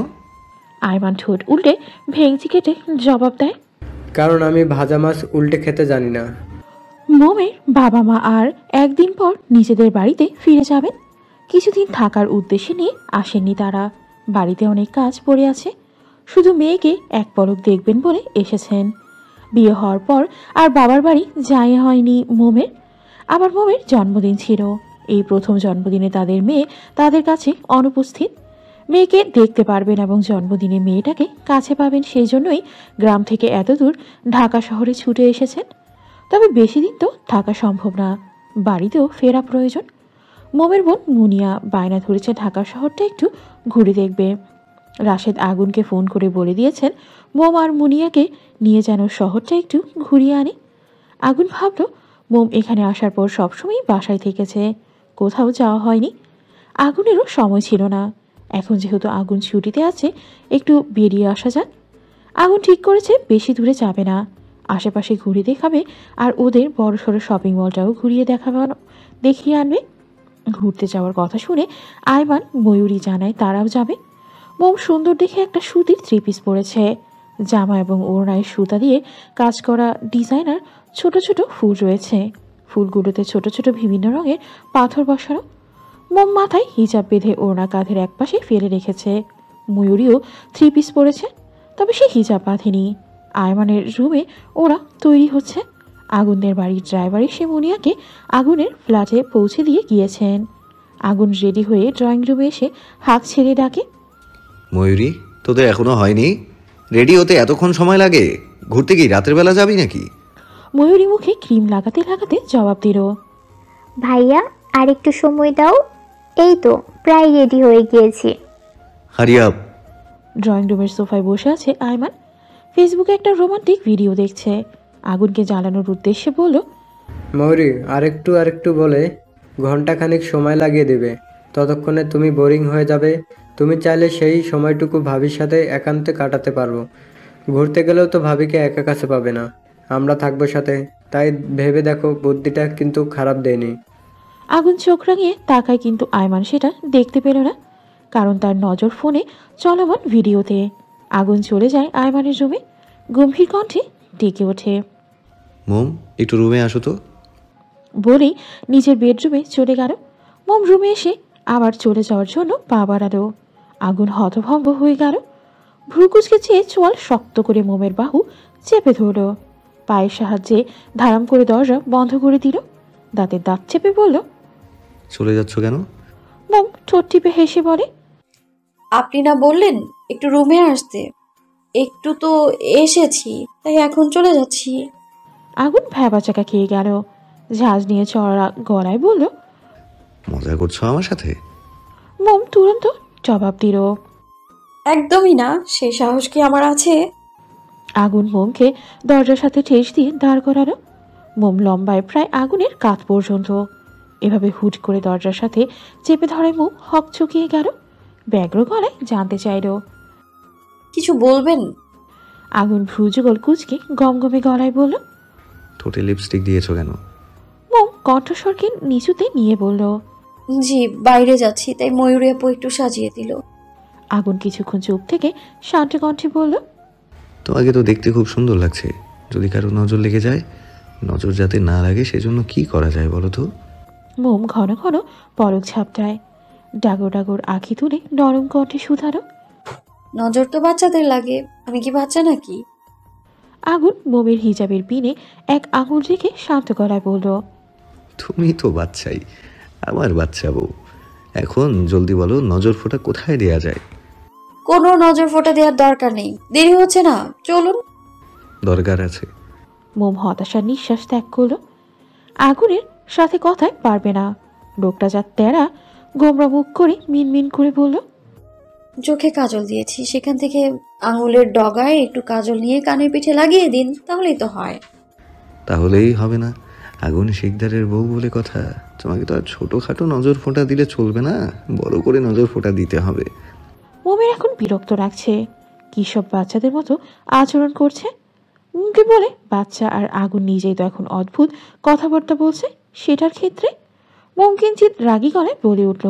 আয়মান ঠোঁট উল্টে ভেঙচি কেটে জবাব দেয়। কারণ আমি ভাজা মাছ উল্টে খেতে জানি না। মোমের বাবা মা আর একদিন পর নিজেদের বাড়িতে ফিরে যাবেন। কিছুদিন থাকার উদ্দেশ্যে নিয়ে আসেননি তারা। বাড়িতে অনেক কাজ পড়ে আছে, শুধু মেয়েকে এক পলক দেখবেন বলে এসেছেন। বিয়ে হওয়ার পর আর বাবার বাড়ি যাই হয়নি মোমের। আবার মোমের জন্মদিন ছিল। এই প্রথম জন্মদিনে তাদের মেয়ে তাদের কাছে অনুপস্থিত। মেয়েকে দেখতে পারবেন এবং জন্মদিনে মেয়েটাকে কাছে পাবেন, সেই জন্যই গ্রাম থেকে এত দূর ঢাকা শহরে ছুটে এসেছেন। তবে বেশি দিন তো থাকা সম্ভব না, বাড়িতেও ফেরা প্রয়োজন। মোমের বোন মুনিয়া বায়না ধরেছে ঢাকা শহরটা একটু ঘুরে দেখবে। রাশেদ আগুনকে ফোন করে বলে দিয়েছেন মোম আর মুনিয়াকে নিয়ে যেন শহরটা একটু ঘুরিয়ে আনে। আগুন ভাবল মোম এখানে আসার পর সবসময় বাসায় থেকেছে, কোথাও যাওয়া হয়নি। আগুনেরও সময় ছিল না। এখন যেহেতু আগুন ছুটিতে আছে, একটু বেরিয়ে আসা যাক। আগুন ঠিক করেছে বেশি দূরে যাবে না, আশেপাশে ঘুরে দেখাবে আর ওদের বড়সড় শপিং মলটাও ঘুরিয়ে দেখিয়ে আনবে। ঘুরতে যাওয়ার কথা শুনে আয়মান ময়ূরী জানায় তারাও যাবে। মোম সুন্দর দেখে একটা সুতির 3 পিস পরেছে। জামা এবং ওড়নায় সুতা দিয়ে কাজ করা ডিজাইনার ছোট ছোট ফুল রয়েছে। ফুলগুলোতে ছোট ছোট বিভিন্ন রঙের পাথর বসানো। মোম মাথায় হিজাব বেঁধে ওড়না কাঁধের একপাশে ফেলে রেখেছে। ময়ূরীও 3 পিস পরেছে, তবে সে হিজাব বাঁধেনি। আয়মানের রুমে ওরা তৈরি হচ্ছে। আগুনের বাড়ির ড্রাইভার এসে মুনিয়াকে আগুনের ফ্ল্যাটে পৌঁছে দিয়ে গিয়েছেন। আগুন রেডি হয়ে ড্রয়িং রুমে এসে হাঁক ছেড়ে ডাকে, ময়ূরী, তোদের এখনো হয়নি? রেডি হতে এতক্ষণ সময় লাগে? ঘুরতে কি রাতের বেলা যাবি নাকি? ময়ূরী মুখে ক্রিম লাগাতে লাগাতে জবাব দিল, ভাইয়া আর একটু সময় দাও, এই তো প্রায় রেডি হয়ে গিয়েছি। Hurry up. ড্রয়িং রুমের সোফায় বসে আছে আয়মান। ফেসবুকে একটা রোমান্টিক ভিডিও দেখছে। আগুনকে জ্বালানোর উদ্দেশ্যে বলল, ময়ূরী, আরেকটু বলে ঘন্টাখানিক সময় লাগিয়ে দেবে। ততক্ষণে তুমি বোরিং হয়ে যাবে। তুমি চাইলে সেই সময়টুকু ভাবির সাথে একান্তে কাটাতে পারবো। ঘুরতে গেলেও তো ভাবিকে একা কাছে পাবে না, আমরা থাকবো সাথে। তাই ভেবে দেখো, বুদ্ধিটা কিন্তু খারাপ দেয়নি। আগুন চোখ রাঙিয়ে তাকায়, কিন্তু আয়মান সেটা দেখতে পেল না, কারণ তার নজর ফোনে চলমান ভিডিওতে। আগুন চলে যায় আয়মানের রুমে, গম্ভীর কণ্ঠে ডেকে ওঠে, মোম, একটু রুমে আসো তো। বলেই নিজের বেডরুমে চলে গেল। মোম রুমে এসে আবার চলে যাওয়ার জন্য পা বাড়ালো। আগুন হতভম্ব হয়ে গেল। ভ্রুকুচকে চেয়ে চোয়াল শক্ত করে মোমের বাহু চেপে ধরল। পায়ের সাহায্যে ধারাম করে দরজা বন্ধ করে দিল। দাঁতের দাঁত চেপে বলল, চলে যাচ্ছ কেন? মোম ঠোঁট টিপে হেসে বলে, আপনি না বললেন একটু রুমে আসতে? একটু তো এসেছি, তাই এখন চলে যাচ্ছি। আগুন ভ্যাবাচাকা খেয়ে গেল। ঝাঁজ নিয়ে চড়া গলায় বলল, মজা করছো আমার সাথে? মোম তুরন্ত জবাব দিল, একদমই না, সেই সাহস কি আমার আছে? আগুন মোমকে দরজার সাথে ঠেস দিয়ে দাঁড় করালো। মোম লম্বায় প্রায় আগুনের কাঁধ পর্যন্ত। এভাবে হুট করে দরজার সাথে চেপে ধরে মোম হকচকিয়ে গেল। ব্যগ্র গলায় জানতে চাইল, কিছু বলবেন? আগুন ভ্রুযুগল কুচকে গমগমে গলায় বলল, ঠোঁটে লিপস্টিক দিয়েছো কেন? মোম কণ্ঠস্বরকে নিচুতে নিয়ে বলল, জি বাইরে যাচ্ছি, তাই ময়ূরী আপু একটু সাজিয়ে দিল। আগুন কিছুক্ষণ চুপ থেকে শান্ত কণ্ঠে বলল, তোমাকে তো দেখতে খুব সুন্দর লাগছে। যদি কারো নজর লেগে যায়, নজর যাতে না লাগে সেজন্য কি করা যায় বলো তো? মোম ঘন ঘন পলক ঝাপটায়। ডাগর ডাগর আঁখি তুলে নরম কণ্ঠে শুধালো, নজর তো বাচ্চাদের লাগে, আমি কি বাচ্চা নাকি? আগুন মোমের হিজাবের পিনে এক আঙুল রেখে শান্ত গলায় বলল, তুমি তো বাচ্চাই, আমার বাচ্চা বউ। এখন জলদি বলো, নজর ফোঁটা কোথায় দেয়া যায়? কোনো নজর ফোঁটা দেওয়ার দরকার নেই, দেরি হচ্ছে না, চলুন। দরকার আছে। মোম হতাশার নিঃশ্বাস ত্যাগ করল। আগুনের সাথে কথায় পারবে না। লোকটা যা তেরা, গোমরা মুখ করে মিনমিন করে বলল, চোখে কাজল দিয়েছি, সেখান থেকে আঙুলের ডগায় একটু কাজল নিয়ে কানের পিঠে লাগিয়ে দিন, তাহলেই তো হয়। তাহলেই হবে না? আগুন শিকদারের বউ বলে কথা। তোমাকে তো আর ছোটখাটো নজর ফোঁটা দিলে চলবে না, বড় করে নজর ফোঁটা দিতে হবে। মোমের এখন বিরক্ত লাগছে। কি সব বাচ্চাদের মতো আচরণ করছে। মুখে বলে বাচ্চা, আর আগুন নিজেই তো এখন অদ্ভুত কথাবার্তা বলছে সেটার ক্ষেত্রে। মোম কিঞ্চিত রাগী গলায় বলে উঠল,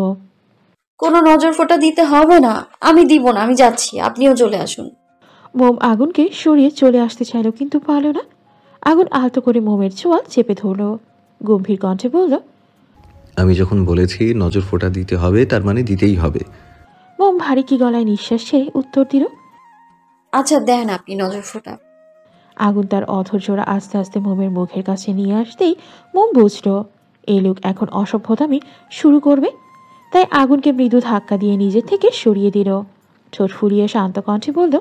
কোনো নজর ফোঁটা দিতে হবে না, আমি দিব না, আমি যাচ্ছি, আপনিও চলে আসুন। মোম আগুনকে সরিয়ে চলে আসতে চাইল, কিন্তু পারল না। আগুন আলতো করে মোমের চোয়াল চেপে ধরল, গম্ভীর কণ্ঠে বলল, আমি যখন বলেছি নজর ফোঁটা দিতে হবে, তার মানে দিতেই হবে। মোম ভারী কি গলায় নিঃশ্বাস ছেড়ে উত্তর দিল, আচ্ছা দেন আপনি নজর ফোঁটা। আগুন তার অধৈর্যরা আস্তে আস্তে মোমের মুখের কাছে নিয়ে আসতেই মোম বুঝল এই লোক এখন অসভ্যতামি শুরু করবে। তাই আগুনকে মৃদু ধাক্কা দিয়ে নিজের থেকে সরিয়ে দিল। ঠোঁট ফুলিয়ে শান্ত কণ্ঠে বলল,